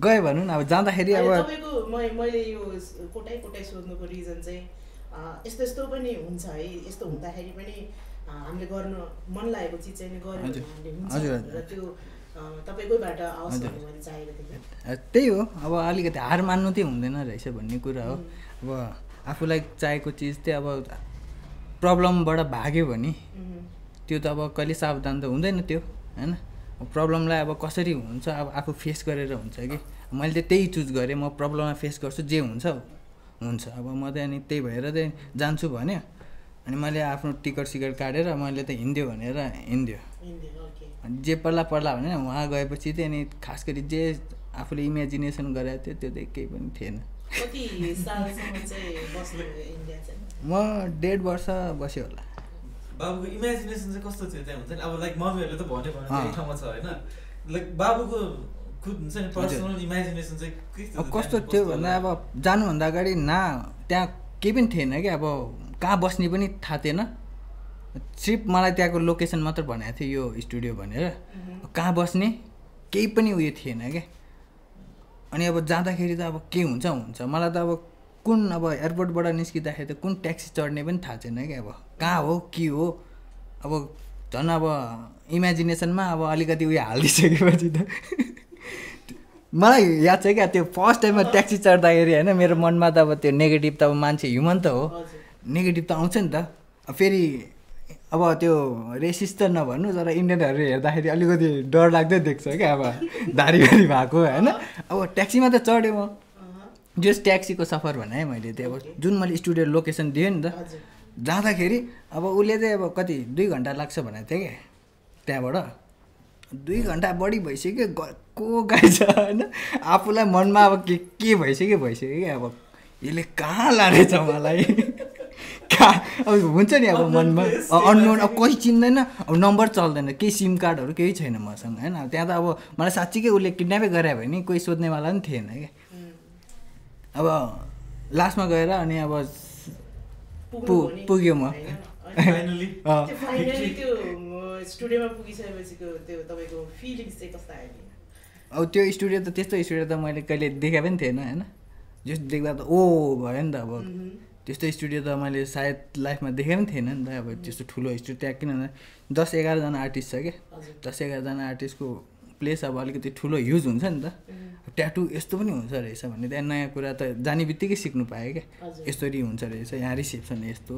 गयो भनौँ न अब जाँदाखेरि अब मैले यो कोटाइ सोध्नुको रिजन चाहिँ यस्तो पनि हुन्छ है यस्तो हुँदाखेरि पनि हामीले गर्नु मन लागेको चिज चाहिँ गर्यो भने हुन्छ र त्यो तपाईँकैबाट आओस् भन्ने मैले चाहेको थिएँ त्यही हो अब अलिकति हार मान्नु चाहिँ हुँदैन रहेछ भन्ने कुरा हो अब आफूलाई चाहेको चिज चाहिँ अब प्रब्लमबाट भाग्यो भने त्यो त अब कहिले सावधान त हुँदैन त्यो होइन प्रब्लमलाई अब कसरी हुन्छ अब आफू फेस गरेर हुन्छ कि मैले चाहिँ त्यही चुज गरेँ म प्रब्लममा फेस गर्छु जे हुन्छ अब म चाहिँ अनि त्यही भएर चाहिँ जान्छु भन्यो अनि मैले आफ्नो टिकट सिकट काटेर मैले त हिँड्यो भनेर हिँड्यो अनि जे पर्ला भने उहाँ गएपछि चाहिँ अनि खास गरी जे आफूले इमेजिनेसन गरेको थियो त्यो चाहिँ केही पनि थिएन म 1.5 वर्ष बस्यो होला बाबुको इमेजिनेसन चाहिँ कस्तो थियो त्यहाँ हुन्छ नि अब लाइक मम्मीहरूले त भन्यो भने ठाउँमा छ होइन लाइक बाबुको खुद हुन्छ नि पर्सनल इमेजिनेसन चाहिँ अब कस्तो थियो भन्दा अब जानुभन्दा अगाडि त्यहाँ केही पनि थिएन क्या अब कहाँ बस्ने पनि थाहा थिएन सिर्फ मलाई त्यहाँको लोकेसन मात्र भनेको थियो यो स्टुडियो भनेर कहाँ बस्ने केही पनि उयो थिएन क्या अनि अब जाँदाखेरि त अब के हुन्छ मलाई त अब कुन अब एयरपोर्टबाट निस्किँदाखेरि त कुन ट्याक्सी चढ्ने पनि थाहा छैन क्या अब कहाँ हो के हो अब झन् अब इमेजिनेसनमा अब अलिकति उयो हालिदिइसकेपछि त मलाई याद छ क्या त्यो फर्स्ट टाइममा ट्याक्सी चढ्दाखेरि होइन मेरो मनमा त अब त्यो नेगेटिभ त अब मान्छे ह्युमन त हो नेगेटिभ त आउँछ नि त फेरि अब त्यो रेसिस्ट त नभन्नु तर इन्डियनहरू हेर्दाखेरि अलिकति डर लाग्दै देख्छ क्या अब धारीबारी भएको होइन अब ट्याक्सीमा त चढेँ म जस ट्याक्सीको सफर भने है मैले त्यो अब जुन मैले स्टुडियो लोकेसन दिएँ नि त जाँदाखेरि अब उसले चाहिँ अब कति 2 घन्टा लाग्छ भनेको थियो क्या त्यहाँबाट 2 घन्टा बढी भइसक्यो को गाई छ होइन आफूलाई मनमा अब के भइसक्यो क्या अब यसले कहाँ लानेछ मलाई अब हुन्छ नि अब मनमा अननोन अब कोही चिन्दैन अब नम्बर चल्दैन केही सिम कार्डहरू केही छैन मसँग होइन त्यहाँ त अब मलाई साँच्चीकै उसले किडन्यापै गरायो भने कोही सोध्नेवाला पनि थिएन क्या अब लास्टमा गएर अनि अब पुग्यो म अब त्यो स्टुडियो त त्यस्तो स्टुडियो त मैले कहिले देखाएको पनि थिएन होइन जस देख्दा त ओ भयो नि त अब त्यस्तो स्टुडियो त मैले सायद लाइफमा देखेको पनि थिएन नि त अब त्यस्तो ठुलो स्टुडियो त्यहाँ किनभने 10-11 जना आर्टिस्ट छ क्या 10-11 जना आर्टिस्टको प्लेस अब अलिकति ठुलो युज हुन्छ नि त ट्याटु यस्तो पनि हुन्छ रहेछ भन्ने त्यहाँ नयाँ कुरा त जाने बित्तिकै सिक्नु पाएँ क्या यसरी हुन्छ रहेछ यहाँ रिसेप्सन यस्तो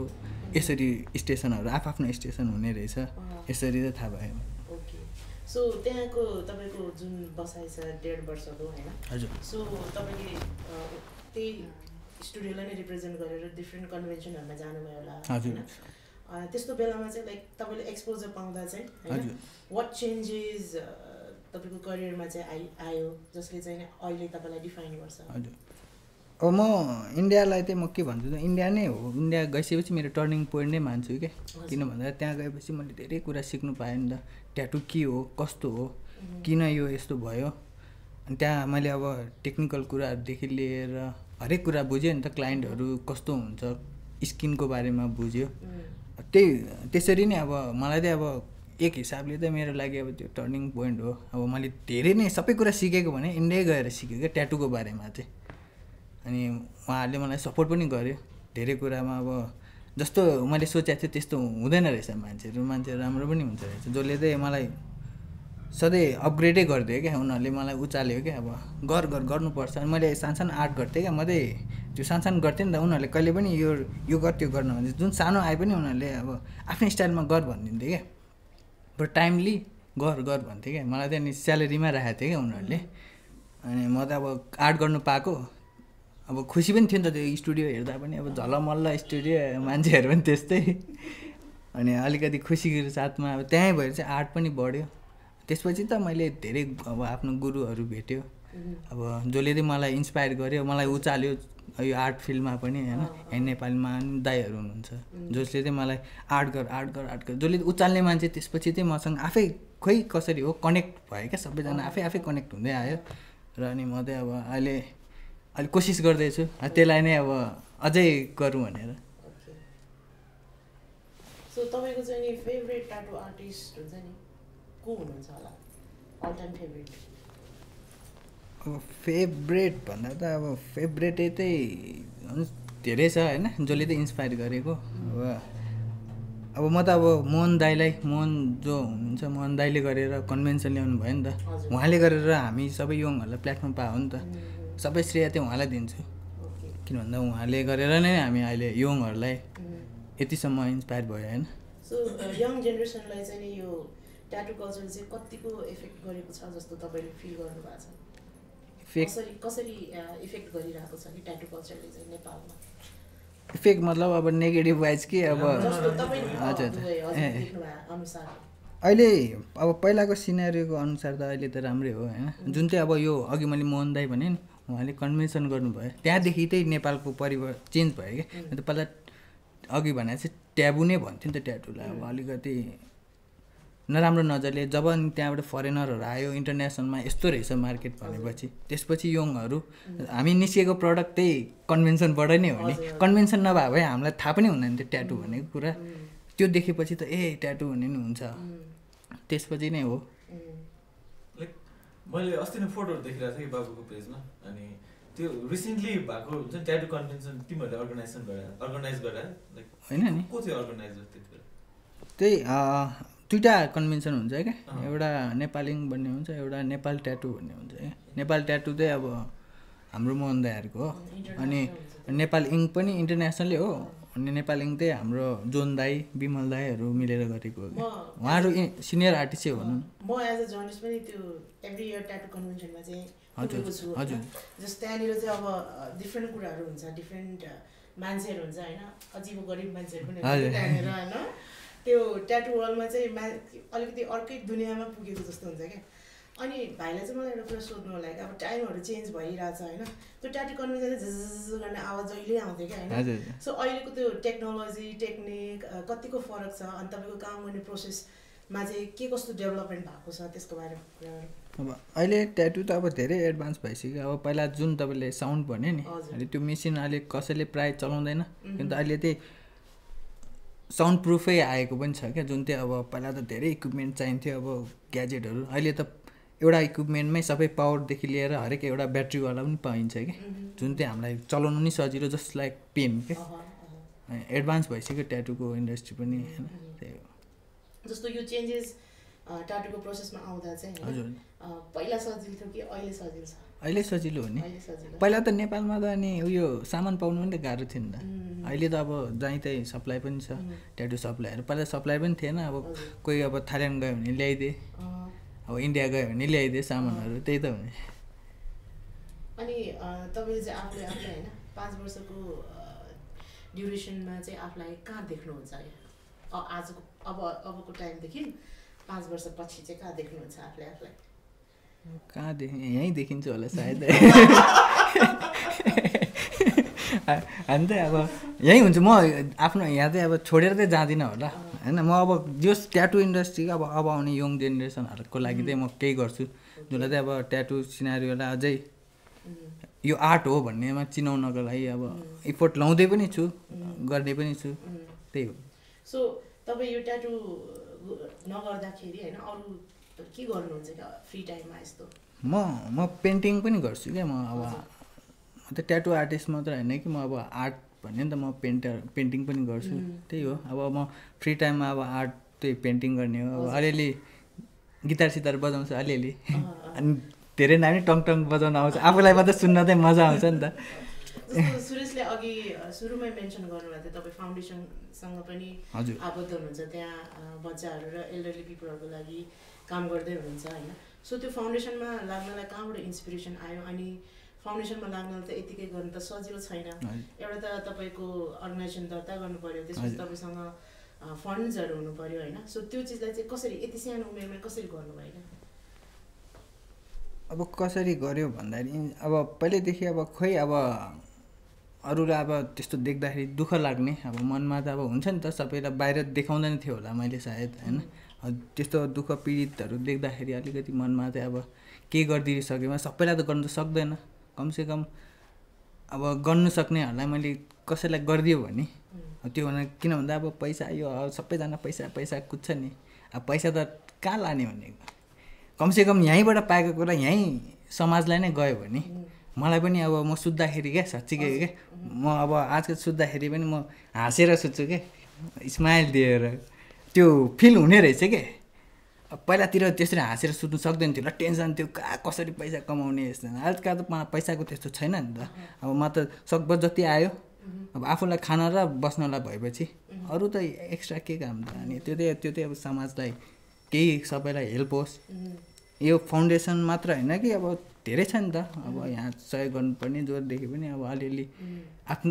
यसरी स्टेसनहरू आफ्नो स्टेसन हुने रहेछ यसरी चाहिँ थाहा भयो ओके सो त्यहाँको तपाईँको जुन बसाइ छ 1.5 वर्षको होइन हजुर सो तपाईँले त्यही स्टुडियोलाई नै रिप्रेजेन्ट गरेर डिफ्रेन्ट कन्भेन्सनहरूमा जानुभयो होला हजुर त्यस्तो बेलामा चाहिँ लाइक तपाईँले एक्सपोजर पाउँदा चाहिँ होइन वाट चेन्जेस तपाईँको करियरमा चाहिँ आयो जसले चाहिँ अहिले तपाईँलाई डिफाइन गर्छ हजुर अब म इन्डियालाई चाहिँ म के भन्छु त इन्डिया नै हो इन्डिया गइसकेपछि मेरो टर्निङ पोइन्ट नै मान्छु क्या किन भन्दा त्यहाँ गएपछि मैले धेरै कुरा सिक्नु पाएँ नि त ट्याटु के हो कस्तो हो किन यो यस्तो भयो अनि त्यहाँ मैले अब टेक्निकल कुराहरूदेखि लिएर हरेक कुरा बुझेँ नि त क्लाइन्टहरू कस्तो हुन्छ स्किनको बारेमा बुझ्यो त्यसरी नै अब मलाई चाहिँ अब एक हिसाबले चाहिँ मेरो लागि अब त्यो टर्निङ पोइन्ट हो अब मैले धेरै नै सबै कुरा सिकेको भने इन्डिया गएर सिकेँ क्या ट्याटुको बारेमा चाहिँ अनि उहाँहरूले मलाई सपोर्ट पनि गर्यो धेरै कुरामा अब जस्तो मैले सोचेको थिएँ त्यस्तो हुँदैन रहेछ मान्छेहरू राम्रो पनि हुन्छ रहेछ जसले चाहिँ मलाई सधैँ अपग्रेडै गरिदियो क्या उनीहरूले मलाई उचाल्यो क्या अब गर्नुपर्छ अनि मैले सानसानो आर्ट गर्थेँ क्या मात्रै त्यो सानसानो गर्थेँ नि त उनीहरूले कहिले पनि यो गर त्यो गर्न भने जुन सानो आए पनि उनीहरूले अब आफ्नै स्टाइलमा गर भनिदिन्थ्यो क्या बट टाइमली गर भन्थ्यो क्या मलाई चाहिँ अनि स्यालेरीमा राखेको थियो क्या उनीहरूले अनि म त अब आर्ट गर्नु पाएको अब खुसी पनि थियो नि त त्यो स्टुडियो हेर्दा पनि अब झलमल्ल स्टुडियो मान्छेहरू पनि त्यस्तै अनि अलिकति खुसीको साथमा अब त्यहीँ भएर चाहिँ आर्ट पनि बढ्यो त्यसपछि त मैले धेरै अब आफ्नो गुरुहरू भेट्यो अब जसले चाहिँ मलाई इन्सपायर गर्यो मलाई उचाल्यो यो आर्ट फिल्डमा पनि होइन यहाँ नेपालमा पनि दाइहरू हुनुहुन्छ जसले चाहिँ मलाई आर्ट गर जसले उचाल्ने मान्छे त्यसपछि चाहिँ मसँग आफै खोइ कसरी हो कनेक्ट भयो क्या सबैजना आफै कनेक्ट हुँदै आयो र अनि म चाहिँ अब अहिले कोसिस गर्दैछु त्यसलाई नै अब अझै गरौँ भनेर सो तपाईँको चाहिँ नि फेभरेट ट्याटु आर्टिस्ट हुन्छ नि को हुनुहुन्छ होला अल टाइम फेभरेट अब फेभरेट भन्दा त अब फेभरेटै चाहिँ धेरै छ होइन जसले चाहिँ इन्सपायर गरेको अब म त अब मोहन जो हुनुहुन्छ मोहन दाईले गरेर कन्भेन्सन ल्याउनु भयो नि त उहाँले गरेर हामी सबै यङहरूलाई प्लेटफर्म पायो नि त सबै श्रेय चाहिँ उहाँलाई दिन्छु किन भन्दा उहाँले गरेर नै हामी अहिले यङहरूलाई यतिसम्म इन्सपायर भयो होइन सो यङ जेनेरेसनलाई चाहिँ नि यो ट्याटु कल्चर चाहिँ कतिको इफेक्ट गरेको छ जस्तो तपाईँले फिल गर्नुभएको छ कसरी इफेक्ट गरिरहेको छ कि ट्याटु कल्चरले चाहिँ नेपालमा इफेक्ट मतलब अब नेगेटिभ वाइज कि अब अहिले अब पहिलाको सिनेरियोको अनुसार त अहिले त राम्रै हो होइन जुन चाहिँ अब यो अघि मैले मोहन दाई भने नि उहाँले कन्भेन्सन गर्नुभयो त्यहाँदेखि चाहिँ नेपालको चेन्ज भयो क्या त पहिला अघि भने चाहिँ ट्याबु नै भन्थ्यो नि त ट्याटुलाई अब अलिकति नराम्रो नजरले जब त्यहाँबाट फरेनरहरू आयो इन्टरनेसनलमा यस्तो रहेछ मार्केट भनेपछि त्यसपछि यङहरू हामी निस्केको प्रडक्ट त्यही कन्भेन्सनबाट नै हो नि कन्भेन्सन नभए भए हामीलाई थाहा पनि हुँदैन थियो ट्याटु भनेको कुरा त्यो देखेपछि त ट्याटु भन्ने नि हुन्छ त्यसपछि नै हो लाइक मैले अस्ति नै फोटोहरू देखिरहेको थिएँ कि बाबुको पेजमा अनि त्यो रिसेन्टली भएको हुन्छ ट्याटु कन्भेन्सन तिमीहरूले अर्गनाइज गरे लाइक होइन नि को थियो अर्गनाइजर त्यही दुईवटा कन्भेन्सन हुन्छ क्या एउटा नेपालिङ भन्ने हुन्छ एउटा नेपाल ट्याटु भन्ने हुन्छ क्या नेपाल ट्याटु चाहिँ अब हाम्रो मोहन दाईहरूको हो अनि नेपाल इङ्क पनि इन्टरनेसनलै हो अनि नेपाल इङ्क चाहिँ हाम्रो जोन दाई विमल दाईहरू मिलेर गरेको हो उहाँहरू सिनियर आर्टिस्टै भनौँ म एज अ जर्नलिस्ट पनि त्यो एभ्री इयर ट्याटु कन्भेन्सनमा चाहिँ हजुर जस्तो त्यहाँनिर चाहिँ अब डिफ्रेन्ट कुराहरू हुन्छ डिफ्रेन्ट मान्छेहरू हुन्छ होइन अजीब गरिब मान्छेहरू पनि हुन्छ त्यहाँनिर होइन त्यो ट्याटु वर्ल्डमा चाहिँ अलिकति अर्कै दुनियाँमा पुगेको जस्तो हुन्छ क्या अनि भाइलाई चाहिँ मलाई एउटा कुरा सोध्नु होला कि अब टाइमहरू चेन्ज भइरहेछ होइन त्यो ट्याटु कन्भेन्सन झ्झ गर्ने आवाज जहिले आउँथ्यो क्या होइन सो अहिलेको त्यो टेक्नोलोजी टेक्निक कतिको फरक छ अनि तपाईँको काम गर्ने प्रोसेसमा चाहिँ के कस्तो डेभलपमेन्ट भएको छ त्यसको बारेमा अब अहिले ट्याटु त अब धेरै एडभान्स भइसक्यो अब पहिला जुन तपाईँले साउन्ड भन्यो नि अहिले त्यो मेसिन अहिले कसैले प्रायः चलाउँदैन किन त अहिले चाहिँ साउन्ड प्रुफै आएको पनि छ क्या जुन चाहिँ अब पहिला त धेरै इक्विपमेन्ट चाहिन्थ्यो अब ग्याजेटहरू अहिले त एउटा इक्विपमेन्टमै सबै पावरदेखि लिएर हरेक एउटा ब्याट्रीवाला पनि पाइन्छ क्या जुन चाहिँ हामीलाई चलाउनु नि सजिलो जस्ट लाइक पेन क्या एडभान्स भइसक्यो ट्याटुको इन्डस्ट्री पनि होइन त्यही हो जस्तो यो चेन्जेस टाटुको प्रोसेसमा आउँदा चाहिँ हजुर पहिला सजिलो थियो कि अहिले सजिलो छ? अहिले सजिलो हो नि। अहिले सजिलो। पहिला त नेपालमा त अनि उयो सामान पाउनु पनि त गाह्रो थियो नि त। अहिले त अब जहीँ तहीँ सप्लाई पनि छ ट्याटु सप्लाईहरू। पहिला सप्लाई पनि थिएन। अब कोही अब थाइल्यान्ड गयो भने ल्याइदिए, अब इन्डिया गयो भने ल्याइदिए सामानहरू, त्यही त हो नि। अनि तपाईँले चाहिँ आफूलाई होइन 5 वर्षको ड्युरेसनमा चाहिँ आफूलाई कहाँ देख्नुहुन्छ आजको अबको टाइमदेखि 5 वर्षपछि चाहिँ कहाँ देख्नुहुन्छ आफूलाई? कहाँ यहीँ देखिन्छ होला सायद। हामी त अब यहीँ हुन्छ। म आफ्नो यहाँ चाहिँ अब छोडेर चाहिँ जाँदिनँ होला होइन। म अब जस ट्याटु इन्डस्ट्री अब आउने यङ जेनेरेसनहरूको लागि चाहिँ म केही गर्छु जसलाई चाहिँ अब ट्याटु सिनारीलाई अझै यो आर्ट हो भन्नेमा चिनाउनको लागि अब इफोर्ट लाउँदै पनि छु, गर्ने पनि छु, त्यही हो। सो तपाईँ यो ट्याटु नगर्दाखेरि होइन अरू के गर्नुहुन्छ क्या फ्री टाइममा यस्तो? म पेन्टिङ पनि गर्छु क्या। म अब ट्याटु आर्टिस्ट मात्र होइन कि, म अब आर्ट भन्ने नि त, म पेन्टिङ पनि गर्छु, त्यही हो। अब म फ्री टाइममा अब आर्ट त्यही पेन्टिङ गर्ने हो। अब अलिअलि गिटार सितार बजाउँछु अलिअलि, अनि धेरै नानी टङ टङ बजाउन आउँछ, आफूलाई मात्रै सुन्न चाहिँ मजा आउँछ नि त। जस्तो सुरेशले अघि सुरुमै मेन्सन गर्नुभएको थियो तपाईँ फाउन्डेसनसँग पनि आबद्ध हुनुहुन्छ, त्यहाँ बच्चाहरू र एल्डरली पिपलहरूको लागि काम गर्दै हुनुहुन्छ होइन। सो त्यो फाउन्डेसनमा लाग्नलाई कहाँबाट इन्सपिरेसन आयो? अनि फाउन्डेसनमा लाग्नलाई त यतिकै गर्नु त सजिलो छैन। एउटा त तपाईँको अर्गनाइजेसन दर्ता गर्नु पऱ्यो, त्यसपछि तपाईँसँग फन्ड्सहरू हुनु पऱ्यो होइन। सो त्यो चिजलाई चाहिँ कसरी यति सानो उमेरमा कसरी गर्नुभयो? अब कसरी गऱ्यो भन्दाखेरि अब पहिल्यैदेखि अब खोइ अब अरूलाई अब त्यस्तो देख्दाखेरि दुःख लाग्ने अब मनमा त अब हुन्छ नि त, सबैलाई बाहिर देखाउँदैन थियो होला मैले सायद होइन। त्यस्तो दुःख पीडितहरू देख्दाखेरि अलिकति मनमा चाहिँ अब के गरिदिइसकेमा सबैलाई त गर्नु त सक्दैन, कमसेकम अब गर्नु सक्नेहरूलाई मैले कसैलाई गरिदियो भने त्यो भने, किन भन्दा अब पैसा यो सबैजना पैसा पैसा कुद्छ नि, अब पैसा त कहाँ लाने भन्ने, कमसेकम यहीँबाट पाएको कुरा यहीँ समाजलाई नै गयो भने मलाई पनि अब म सुत्दाखेरि क्या साँच्चीकै क्या, म अब आजकल सुत्दाखेरि पनि म हाँसेर सुत्छु क्या, स्माइल दिएर, त्यो फिल हुने रहेछ क्या। अब पहिलातिर त्यसरी हाँसेर सुत्नु सक्दैन थियो, टेन्सन थियो कहाँ कसरी पैसा कमाउने यस्तो। आजकल त पैसाको त्यस्तो छैन नि त। अब म त सकभर जति आयो अब आफूलाई खाना र बस्नलाई भएपछि अरू त एक्स्ट्रा के काम त। अनि त्यो चाहिँ अब समाजलाई केही सबैलाई हेल्प होस्। यो फाउन्डेसन मात्र होइन कि अब धेरै छ नि त, अब यहाँ सहयोग गर्नुपर्ने जोरदेखि पनि अब अलिअलि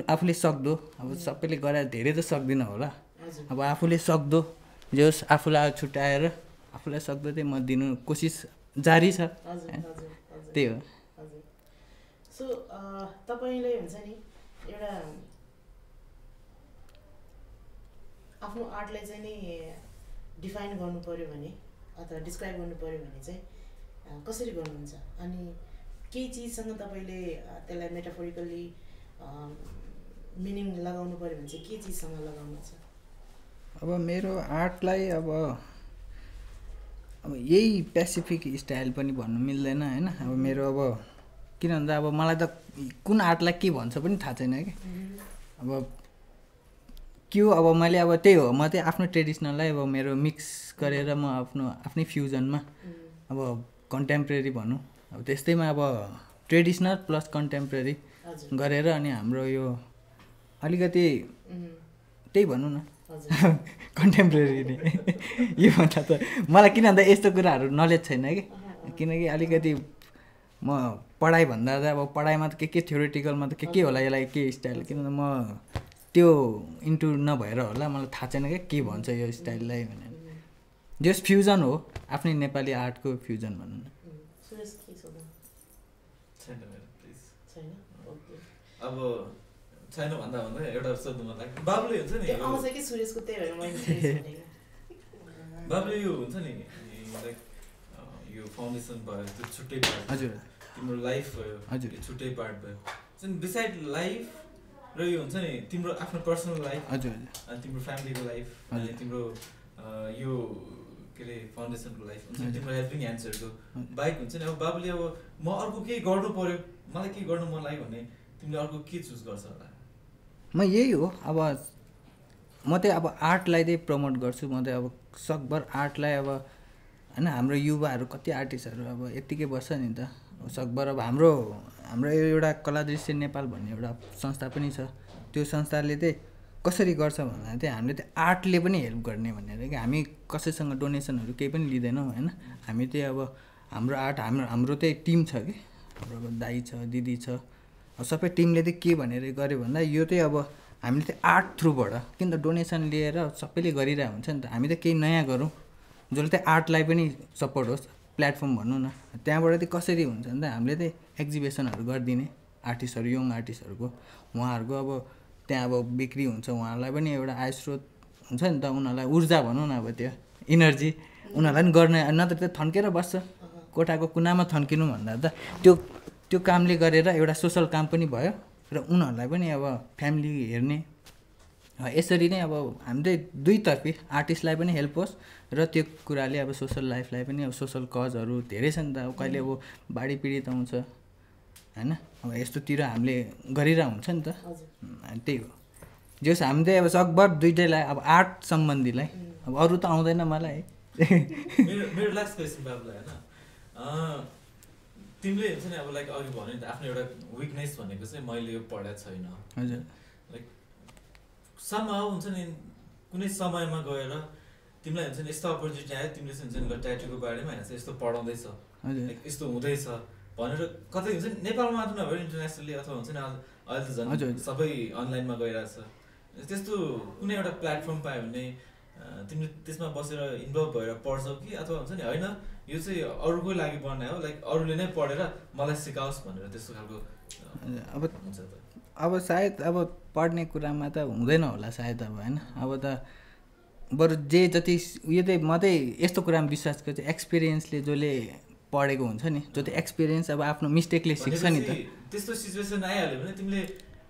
आफूले सक्दो, अब सबैले गराएर धेरै त सक्दिनँ होला, अब आफूले सक्दो जोस् आफूलाई छुट्याएर आफूलाई सक्दो चाहिँ म दिनु कोसिस जारी छ, त्यही हो। सो तपाईँले हुन्छ नि एउटा आफ्नो आर्टलाई चाहिँ नि डिफाइन गर्नु पऱ्यो भने अथवा डिस्क्राइब गर्नु पऱ्यो भने चाहिँ कसरी गर्नुहुन्छ? अनि केही चिजसँग तपाईँले त्यसलाई मेटाफोरिकल्ली मिनिङ लगाउनु पऱ्यो भने चाहिँ के चिजसँग लगाउनुहुन्छ? अब मेरो आर्टलाई अब यही पेसिफिक स्टाइल पनि भन्नु मिल्दैन होइन। अब मेरो अब किन भन्दा अब मलाई त कुन आर्टलाई के भन्छ पनि थाहा छैन कि। अब के हो अब मैले अब त्यही हो, म चाहिँ आफ्नो ट्रेडिसनललाई अब मेरो मिक्स गरेर म आफ्नै फ्युजनमा अब कन्टेम्पोरेरी भनौँ, अब त्यस्तैमा अब ट्रेडिसनल प्लस कन्टेम्पोरेरी गरेर अनि हाम्रो यो अलिकति त्यही भनौँ न कन्टेम्पोरेरी नै यो भन्दा त मलाई किन भन्दा यस्तो कुराहरू नलेज छैन कि, किनकि अलिकति म पढाइभन्दा चाहिँ अब पढाइमा त के थ्योरिटिकलमा त के होला यसलाई के स्टाइल, किनभने म त्यो इन्टु नभएर होला मलाई थाहा छैन क्या के भन्छ यो स्टाइललाई भनेर। जस फ्युजन हो, आफ्नै नेपाली आर्टको फ्युजन भनौँ न। अब छैन भन्दा भन्दा एउटा सोध्नु मन लाग्यो, बाबुले हुन्छ नि बाबुले यो हुन्छ नि लाइक यो फाउन्डेसन भयो त्यो छुट्टै पार्ट, हजुर तिम्रो लाइफ भयो हजुर छुट्टै पार्ट भयो, बिसाइड लाइफ र यो हुन्छ नि तिम्रो आफ्नो पर्सनल लाइफ हजुर अनि तिम्रो फ्यामिलीको लाइफ अनि तिम्रो यो के अरे फाउन्डेसनको लाइफ हुन्छ तिम्रो हेल्पिङ ह्यान्ड्सहरूको बाइक हुन्छ नि। अब बाबुले अब म अर्को केही गर्नु पऱ्यो, मलाई के गर्नु मन लाग्यो भने तिमीले अर्को के चुज गर्छ होला? म यही हो, अब म चाहिँ अब आर्टलाई चाहिँ प्रमोट गर्छु। म चाहिँ अब सकभर आर्टलाई अब होइन हाम्रो युवाहरू कति आर्टिस्टहरू अब यत्तिकै बस्छ नि त सकभर अब हाम्रो एउटा कला दृश्य नेपाल भन्ने एउटा संस्था पनि छ त्यो संस्थाले चाहिँ कसरी गर्छ भन्दा चाहिँ हामीले चाहिँ आर्टले पनि हेल्प गर्ने भनेर कि हामी कसैसँग डोनेसनहरू केही पनि लिँदैनौँ होइन हामी चाहिँ अब हाम्रो आर्ट हाम्रो चाहिँ टिम छ कि हाम्रो दाइ छ दिदी छ सबै टिमले चाहिँ के भनेर गर्यो भन्दा यो चाहिँ अब हामीले चाहिँ आर्ट थ्रुबाट किन त डोनेसन लिएर सबैले गरिरहेको हुन्छ नि त हामी त केही नयाँ गरौँ जसले चाहिँ आर्टलाई पनि सपोर्ट होस् प्लेटफर्म भनौँ न त्यहाँबाट चाहिँ कसरी हुन्छ भने त हामीले चाहिँ एक्जिबिसनहरू गरिदिने आर्टिस्टहरू यङ आर्टिस्टहरूको उहाँहरूको अब त्यहाँ अब बिक्री हुन्छ उहाँहरूलाई पनि एउटा आय स्रोत हुन्छ नि त उनीहरूलाई ऊर्जा भनौँ न अब त्यो इनर्जी उनीहरूलाई पनि गर्ने नत्र त्यो थन्केर बस्छ कोठाको कुनामा थन्किनु भन्दा त त्यो कामले गरेर एउटा सोसल काम पनि भयो र उनीहरूलाई पनि अब फ्यामिली हेर्ने यसरी नै अब हामी चाहिँ दुईतर्फी आर्टिस्टलाई पनि हेल्प होस् र त्यो कुराले अब सोसल लाइफलाई पनि अब सोसल कजहरू धेरै छ नि त अब कहिले अब बाढी पीडित आउँछ होइन अब यस्तोतिर हामीले गरिरहेको हुन्छ नि त त्यही हो जस हामी चाहिँ अब सकभर दुइटैलाई अब आर्ट सम्बन्धीलाई अब अरू त आउँदैन मलाई मेरो लास्ट क्वेसन बाबुलाई होइन तिमीले हुन्छ नि अब लाइक अघि भन्यो नि त आफ्नो एउटा विकनेस भनेको चाहिँ मैले यो पढाएको छैन हजुर लाइक समहाउ हुन्छ नि कुनै समयमा गएर तिमीलाई हुन्छ नि यस्तो अपर्च्युनिटी आयो तिमीले चाहिँ हुन्छ नि ल ट्याटूको बारेमा होइन यस्तो पढाउँदैछ लाइक यस्तो हुँदैछ भनेर कतै हुन्छ नि नेपालमा मात्र नभएर इन्टरनेसनली अथवा हुन्छ नि अहिले त झन् सबै अनलाइनमा गइरहेछ त्यस्तो कुनै एउटा प्लेटफर्म पायो भने तिमीले त्यसमा बसेर इन्भल्भ भएर पढ्छौ कि अथवा हुन्छ नि होइन यो चाहिँ अरूकै लागि बनायो लाइक अरूले नै पढेर मलाई सिकाओस् भनेर त्यस्तो खालको अब हुन्छ त अब सायद अब पढ्ने कुरामा त हुँदैन होला सायद अब होइन अब त बरु जे जति उयो चाहिँ म चाहिँ यस्तो कुरामा विश्वास गर्छु एक्सपिरियन्सले जसले पढेको हुन्छ नि जो चाहिँ एक्सपिरियन्स अब आफ्नो मिस्टेकले सिक्छ नि त त्यस्तो सिचुएसन आइहाल्यो भने तिमीले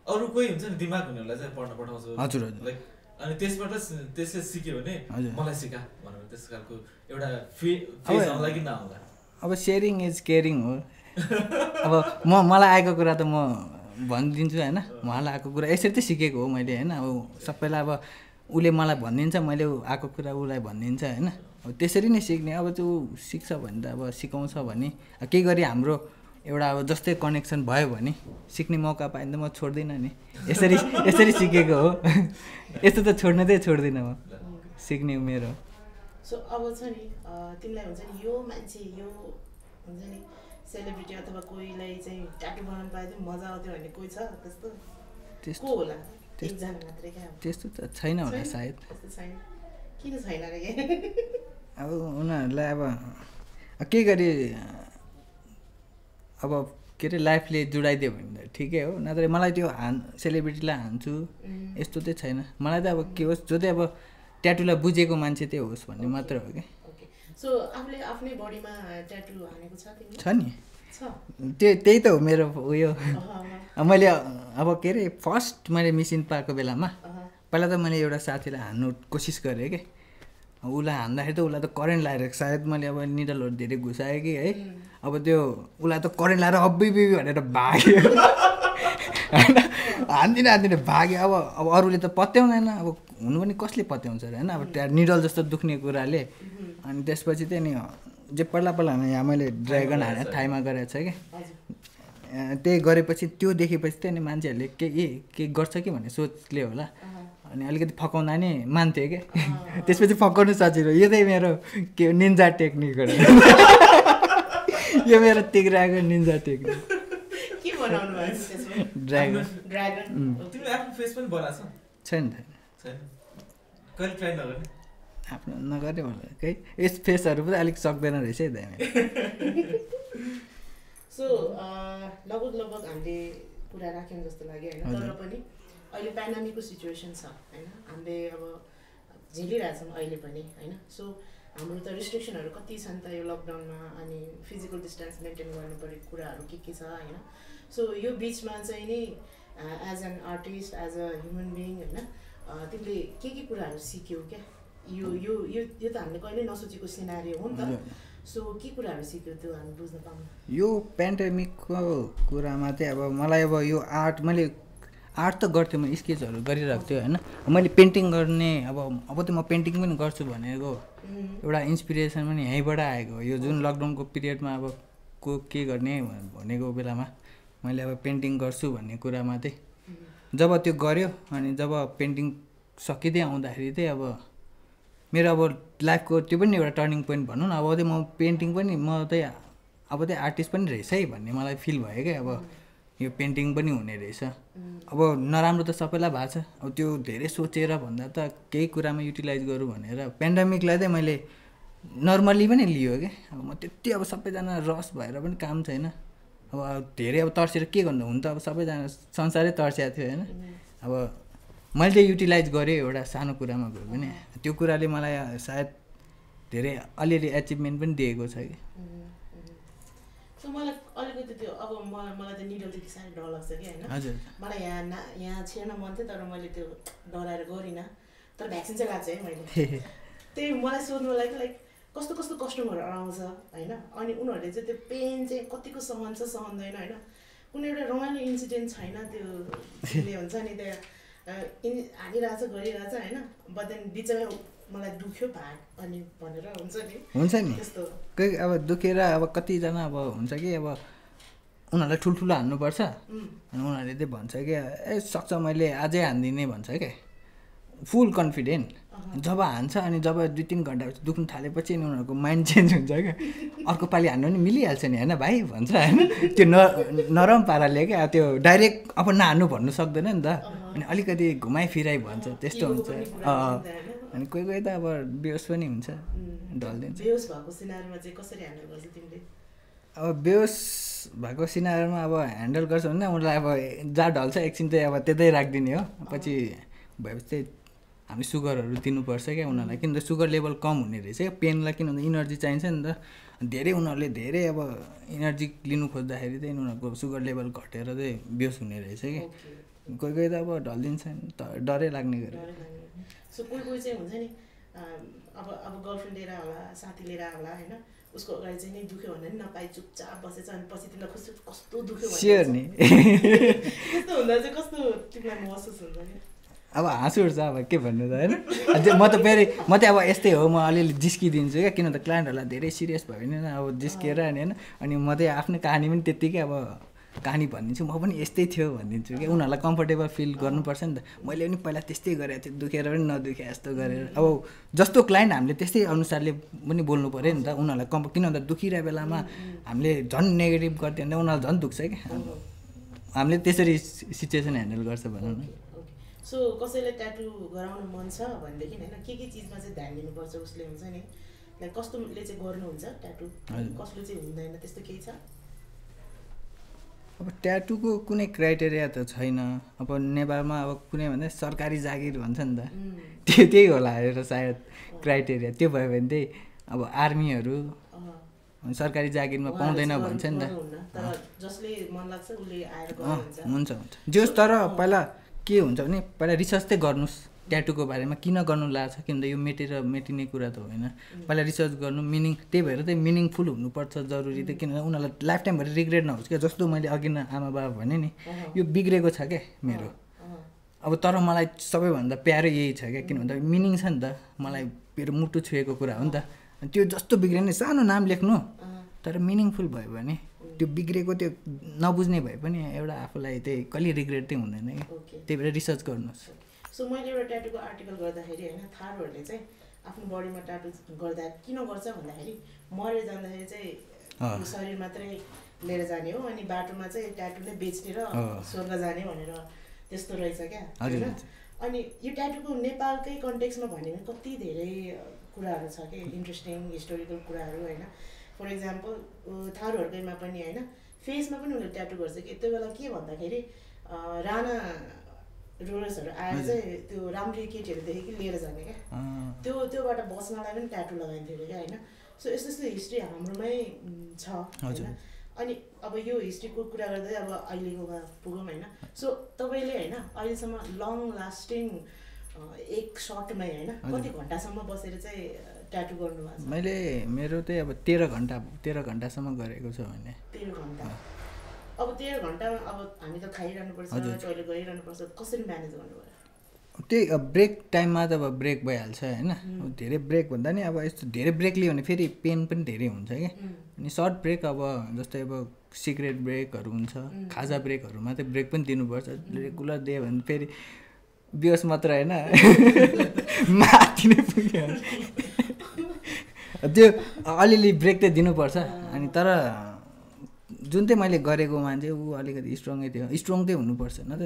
अरू कोही हुन्छ नि दिमाग हुनेहरूलाई चाहिँ पढ्न पठाउँछौ हजुर हजुर लाइक अनि त्यसबाट त्यसले सिक्यो भने मलाई सिका भनेर त्यस्तो खालको एउटा फेज आउँला कि नआउँला अब सेयरिङ इज केयरिङ हो अब मलाई आएको कुरा त म भनिदिन्छु होइन उहाँलाई आएको कुरा यसरी त सिकेको हो मैले होइन अब सबैलाई अब उसले मलाई भनिदिन्छ मैले आएको कुरा उसलाई भनिदिन्छ होइन अब त्यसरी नै सिक्ने अब त्यो सिक्छ भने त अब सिकाउँछ भने केही गरी हाम्रो एउटा अब जस्तै कनेक्सन भयो भने सिक्ने मौका पायो भने त म छोड्दिनँ नि यसरी सिकेको हो यस्तो त छोड्न चाहिँ छोड्दिनँ म सिक्ने मेरो सो अब छ नि तिमीलाई हुन्छ नि यो मान्छे यो हुन्छ नि सेलिब्रिटी अथवा कोहीलाई चाहिँ ट्याटू बनाउनु पाए चाहिँ मजा आउँथ्यो भन्ने कोही छ त्यस्तो को होला एकजना मात्रै क्या त्यस्तो त छैन होला सायद त्यस्तो छैन किन छैन रे अब उनीहरूलाई अब के गरी अब के अरे लाइफले जुडाइदियो भने त ठिकै हो नत्र मलाई त्यो सेलिब्रिटीलाई हान्छु यस्तो चाहिँ छैन मलाई त अब के होस् जो चाहिँ अब ट्याटूलाई बुझेको मान्छे चाहिँ होस् भन्ने मात्र हो क्या सो आफूले आफ्नै बडीमा ट्याटू हानेको छ नि त्यही त हो मेरो उयो मैले अब के अरे फर्स्ट मैले मिसिन पाएको बेलामा पहिला त मैले एउटा साथीलाई हान्नु कोसिस गरेँ कि उसलाई हान्दाखेरि त उसलाई त करेन्ट लगाएर सायद मैले अब निडलहरू धेरै घुसाएँ कि है अब त्यो उसलाई त करेन्ट लगाएर अब्बी भनेर भाग्यो होइन हान्दिनँ भाग्यो अब अरूले त पत्याउँदैन अब हुनु पनि कसले पत्याउँछ र होइन अब त्यहाँ निडल जस्तो दुख्ने कुराले अनि त्यसपछि चाहिँ नि जे पहिला यहाँ मैले ड्रागन हानेर थाइमा गरेको छ क्या त्यही गरेपछि त्यो देखेपछि चाहिँ नि मान्छेहरूले के गर्छ कि भन्ने सोचले होला अनि अलिकति फकाउँदा नि मान्थ्यो क्या त्यसपछि फकाउनु सजिलो यो चाहिँ मेरो के निन्जा टेक्निक हो यो मेरो तिग्राको निन्जा टेक्निक ड्रागन छैन आफ्नो नगरे होला केही यस फेसहरू पनि अलिक सक्दैन रहेछ है दाइ सो लगभग हामीले कुरा राख्यौँ जस्तो लाग्यो होइन तर पनि अहिले पेन्डेमिकको सिचुएसन छ होइन हामीले अब झेलिरहेछौँ अहिले पनि होइन सो हाम्रो त रिस्ट्रिक्सनहरू कति छन् त यो लकडाउनमा अनि फिजिकल डिस्टेन्स मेन्टेन गर्नु परेको कुराहरू के छ होइन सो यो बिचमा चाहिँ नि as an artist as a human being होइन तिमीले के कुराहरू सिक्यौ क्या यो यो यो यो त हामीले कहिले नसोचेको सिनारियो हो नि त सो के कुराहरू सिक्यो त्यो हामी बुझ्न पाउनु यो पेन्डेमिकको कुरामा चाहिँ अब मलाई अब यो आर्ट मैले आर्ट त गर्थेँ, म स्केचहरू गरिरहेको थिएँ होइन। मैले पेन्टिङ गर्ने अब त म पेन्टिङ पनि गर्छु भनेको एउटा इन्सपिरेसन पनि यहीँबाट आएको हो। यो जुन लकडाउनको पिरियडमा अब के गर्ने भनेको बेलामा मैले अब पेन्टिङ गर्छु भन्ने कुरामा चाहिँ जब त्यो गऱ्यो अनि जब पेन्टिङ सकिँदै आउँदाखेरि चाहिँ अब मेरो अब लाइफको त्यो पनि एउटा टर्निङ पोइन्ट भनौँ न। अब चाहिँ म पेन्टिङ पनि अब चाहिँ आर्टिस्ट पनि रहेछ है भन्ने मलाई फिल भयो क्या। अब यो पेन्टिङ पनि हुने रहेछ। अब नराम्रो त सबैलाई भएको छ, अब त्यो धेरै सोचेर भन्दा त केही कुरामा युटिलाइज गरौँ भनेर पेन्डेमिकलाई चाहिँ मैले नर्मली पनि लियो क्या। अब म त्यति अब सबैजना रस भएर पनि काम छैन, अब धेरै अब तर्सेर के गर्नु, हुन त अब सबैजना संसारै तर्सिएको थियो होइन। अब मैले चाहिँ युटिलाइज गरेँ एउटा सानो कुरामा गयो भने त्यो कुराले मलाई सायद धेरै अलिअलि एचिभमेन्ट पनि दिएको छ कि। सो मलाई अलिकति त्यो अब मलाई त निडलदेखि साह्रै डर लाग्छ कि होइन। हजुर मलाई यहाँ छिर्न मन थियो तर मैले त्यो डराएर गरिनँ, तर भ्याक्सिन चाहिँ लाग्छ है मैले। त्यही मलाई सोध्नु लाइक कस्तो कस्तो कस्टमरहरू आउँछ होइन, अनि उनीहरूले चाहिँ त्यो पेन चाहिँ कतिको सहन्छ सहँदैन होइन, कुनै एउटा रमाइलो इन्सिडेन्ट छैन त्यो हुन्छ नि त्यहाँ हालिरहेछ गरिरहेछ होइन, बट देन बिचमा मलाई दुख्यो भाग अनि भनेर हुन्छ नि त्यस्तो कोही अब दुखेर अब कतिजना अब हुन्छ कि अब उनीहरूलाई ठुल्ठुलो हान्नुपर्छ अनि उनीहरूले चाहिँ भन्छ कि सक्छ मैले अझै हान्दिनँ भन्छ क्या, फुल कन्फिडेन्ट। जब हान्छ अनि जब 2-3 घन्टा दुख्नु थालेपछि अनि उनीहरूको माइन्ड चेन्ज हुन्छ क्या, अर्को पालि हान्नु पनि मिलिहाल्छ नि होइन भाइ भन्छ होइन। त्यो नरम पाराले क्या, त्यो डाइरेक्ट अब नहान्नु भन्नु सक्दैन नि त, अनि अलिकति घुमाइ फिराइ भन्छ त्यस्तो हुन्छ। अनि कोही त अब बेहोस पनि हुन्छ, ढल्दिन्छ। अब बेहोस भएको सिनारीमा अब ह्यान्डल गर्छ भने उनीलाई अब जहाँ ढल्छ एकछिन चाहिँ अब त्यतै राखिदिने हो। पछि भएपछि चाहिँ हामी सुगरहरू दिनुपर्छ क्या उनीहरूलाई, किन त सुगर लेभल कम हुने रहेछ क्या पेनलाई, किन भन्दा इनर्जी चाहिन्छ नि त। धेरै उनीहरूले धेरै अब इनर्जी लिनु खोज्दाखेरि चाहिँ उनीहरूको सुगर लेभल घटेर चाहिँ बेहोस हुने रहेछ कि। कोही त अब ढल्दिन्छ नि त, डरै लाग्ने गरी। सो कोही चाहिँ हुन्छ नि अब गर्लफ्रेन्ड लिएर होला साथी लिएर होला होइन, उसको अगाडि चाहिँ नि दुख्यो भने नि नपाइ चुपचाप बसेछ अनि पछि तिमीलाई कस्तो दुख्यो स्योर नि कस्तो हुँदा चाहिँ कस्तो तिमीलाई महसुस हुन्छ नि। अब हाँस उठ्छ अब के भन्नु त होइन। म त अब यस्तै हो, म अलिअलि जिस्किदिन्छु क्या, किन त क्लाइन्टहरूलाई धेरै सिरियस भयो भने अब जिस्किएर अनि म चाहिँ आफ्नो कहानी पनि त्यत्तिकै अब कहानी भनिदिन्छु, म पनि यस्तै थियो भनिदिन्छु क्या। उनीहरूलाई कम्फर्टेबल फिल गर्नुपर्छ नि त। मैले पनि पहिला त्यस्तै गरेको थिएँ, दुखेर पनि नदुखे जस्तो गरेर। अब जस्तो क्लाइन्ट हामीले त्यस्तै अनुसारले पनि बोल्नु पऱ्यो नि त उनीहरूलाई किन भन्दा दुखिरहेको बेलामा हामीले झन् नेगेटिभ गर्थ्यो भने उनीहरूलाई झन् दुख्छ क्या। हामीले त्यसरी सिचुएसन ह्यान्डल गर्छ भनौँ न। सो कसैलाई ट्याटु गराउनु मन छ भनेदेखि होइन के चिजमा चाहिँ ध्यान दिनुपर्छ उसले, हुन्छ नि लाइक कस्तोले चाहिँ गर्नुहुन्छ ट्याटु, कसले चाहिँ हुँदैन, त्यस्तो केही छ? अब ट्याटुको कुनै क्राइटेरिया त छैन। अब नेपालमा अब कुनै भन्दा सरकारी जागिर भन्छ नि त, त्यही होला हेरेर सायद क्राइटेरिया। त्यो भयो भने चाहिँ अब आर्मीहरू सरकारी जागिरमा पाउँदैन भन्छ नि त। हुन्छ जोस्, तर पहिला के हुन्छ भने पहिला रिसर्च चाहिँ गर्नुहोस् ट्याटुको बारेमा, किन गर्नु लाग्छ, किन त यो मेटिने कुरा त होइन। पहिला रिसर्च गर्नु, त्यही भएर चाहिँ मिनिङफुल हुनुपर्छ जरुरी त, किनभने उनीहरूलाई लाइफ टाइमभरि रिग्रेट नहोस् क्या। जस्तो मैले अघि आमा बाबा भने नि यो बिग्रेको छ क्या मेरो, अब तर मलाई सबैभन्दा प्यारो यही छ क्या, किन भन्दा मिनिङ छ नि त, मलाई मेरो मुटु छुएको कुरा हो नि त। त्यो जस्तो बिग्रे नि सानो नाम लेख्नु तर मिनिङफुल भयो भने त्यो बिग्रेको त्यो नबुझ्ने भए पनि एउटा आफूलाई त्यही कहिले रिग्रेट चाहिँ हुँदैन कि। त्यही भएर रिसर्च गर्नुहोस्। सो मैले एउटा ट्याटुको आर्टिकल गर्दाखेरि होइन थारूहरूले चाहिँ आफ्नो बडीमा ट्याटु गर्दा किन गर्छ भन्दाखेरि मरेर जाँदाखेरि चाहिँ शरीर मात्रै लिएर जाने हो, अनि बाटोमा चाहिँ ट्याटुले बेच्ने र स्वर्ग जाने भनेर त्यस्तो रहेछ क्या होइन। अनि यो ट्याटुको नेपालकै कन्टेक्समा भन्यो भने कति धेरै कुराहरू छ कि इन्ट्रेस्टिङ हिस्टोरिकल कुराहरू होइन। फर इक्जाम्पल थारूहरूकैमा पनि होइन फेसमा पनि उनीहरूले ट्याटु गर्छ कि। त्यो बेला के भन्दाखेरि राणा रोलर्सहरू आएर चाहिँ त्यो राम्री केटीहरूदेखि लिएर जाने क्या, त्योबाट बच्नलाई पनि ट्याटु लगाइन्थ्यो अरे क्या होइन। सो यस्तो यस्तो हिस्ट्री हाम्रोमै छ होइन। अनि अब यो हिस्ट्रीको कुरा गर्दै अब अहिलेकोमा पुगौँ होइन। सो तपाईँले होइन अहिलेसम्म लङ लास्टिङ एक सर्टमै होइन कति घन्टासम्म बसेर चाहिँ ट्याटु गर्नुभएको छ? मेरो चाहिँ अब 13 घन्टासम्म गरेको छ भने। 13 घन्टा अब 13 घण्टा अब हामी त खाइरहनुपर्छ टोइलेट गरिरहनुपर्छ कसरी म्यानेज गर्नुभयो त्यही ब्रेक टाइममा त अब ब्रेक भइहाल्छ होइन धेरै ब्रेक भन्दा नि अब यस्तो धेरै ब्रेक लियो भने फेरि पेन पनि धेरै हुन्छ क्या अनि सर्ट ब्रेक अब जस्तै अब सिगरेट ब्रेकहरू हुन्छ खाजा ब्रेकहरूमा चाहिँ ब्रेक पनि दिनुपर्छ रेगुलर दियो भने फेरि बिहोस मात्र होइन माथि नै पुग्यो त्यो अलिअलि ब्रेक चाहिँ दिनुपर्छ अनि तर जुन चाहिँ मैले गरेको मान्छे ऊ अलिकति स्ट्रङै थियो स्ट्रङ चाहिँ हुनुपर्छ न त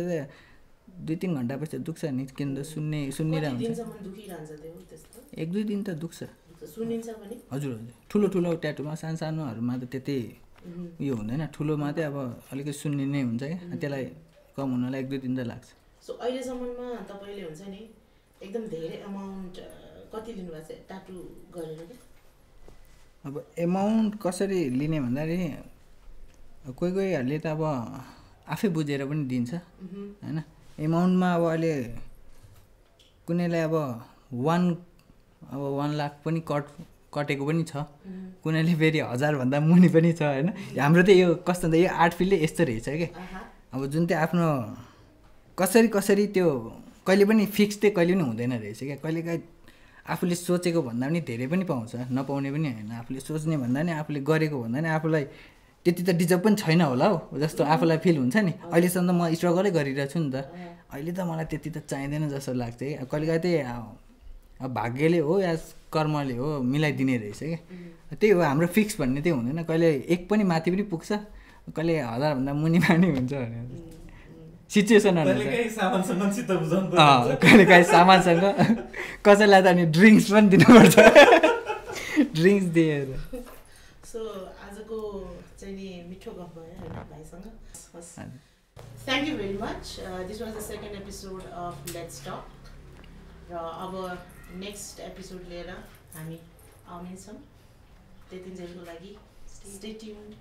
2-3 घन्टापछि दुख्छ नि किन त सुनिरहन्छ 1-2 दिन त दुख्छ हजुर ठुलो ठुलो ट्याटुमा सानोहरूमा त त्यति उयो हुँदैन ठुलोमा चाहिँ अब अलिकति सुन्ने हुन्छ क्या त्यसलाई कम हुनलाई 1-2 दिन त लाग्छ सो अहिलेसम्ममा तपाईँले हुन्छ नि एकदम धेरै अमाउन्ट कति लिनुभएको छ ट्याटु गरेर क्या अब एमाउन्ट कसरी लिने भन्दाखेरि कोहीहरूले त अब आफै बुझेर पनि दिन्छ होइन एमाउन्टमा अब अहिले कुनैलाई अब 1 लाख पनि कटेको पनि छ कुनैले फेरि 1000 भन्दा मुनि पनि छ होइन हाम्रो त यो कस्तो हुन्छ यो आर्ट फिल्डले यस्तो रहेछ क्या अब जुन चाहिँ आफ्नो कसरी त्यो कहिले पनि फिक्स चाहिँ कहिले पनि हुँदैन रहेछ क्या कहिलेकाहीँ आफूले सोचेको भन्दा पनि धेरै पनि पाउँछ नपाउने पनि होइन आफूले सोच्ने भन्दा नि आफूले गरेको भन्दा नि आफूलाई त्यति त डिजर्भ पनि छैन होला हौ जस्तो आफूलाई फिल हुन्छ नि अहिलेसम्म त म स्ट्रगलै गरिरहेको छु नि त अहिले त मलाई त्यति त चाहिँदैन जस्तो लाग्छ कि कहिलेकाहीँ चाहिँ अब भाग्यले हो या कर्मले हो मिलाइदिने रहेछ क्या त्यही हो हाम्रो फिक्स भन्ने चाहिँ हुँदैन कहिले 1 पनि माथि पनि पुग्छ कहिले 1000 भन्दा मुनि मानि हुन्छ भने सिचुएसन कहिलेकाहीँ सामानसँग कसैलाई त अनि ड्रिङ्क्स पनि दिनुपर्छ ड्रिङ्क्स दिएर सो आजको चाहिँ नि मिठो गफ भयो हैन भाइसँग thank you very much this was the second episode of let's talk र अब नेक्स्ट एपिसोड लिएर हामी आउनेछौँ त्यतिन्जेलको लागि स्टे ट्युन्ड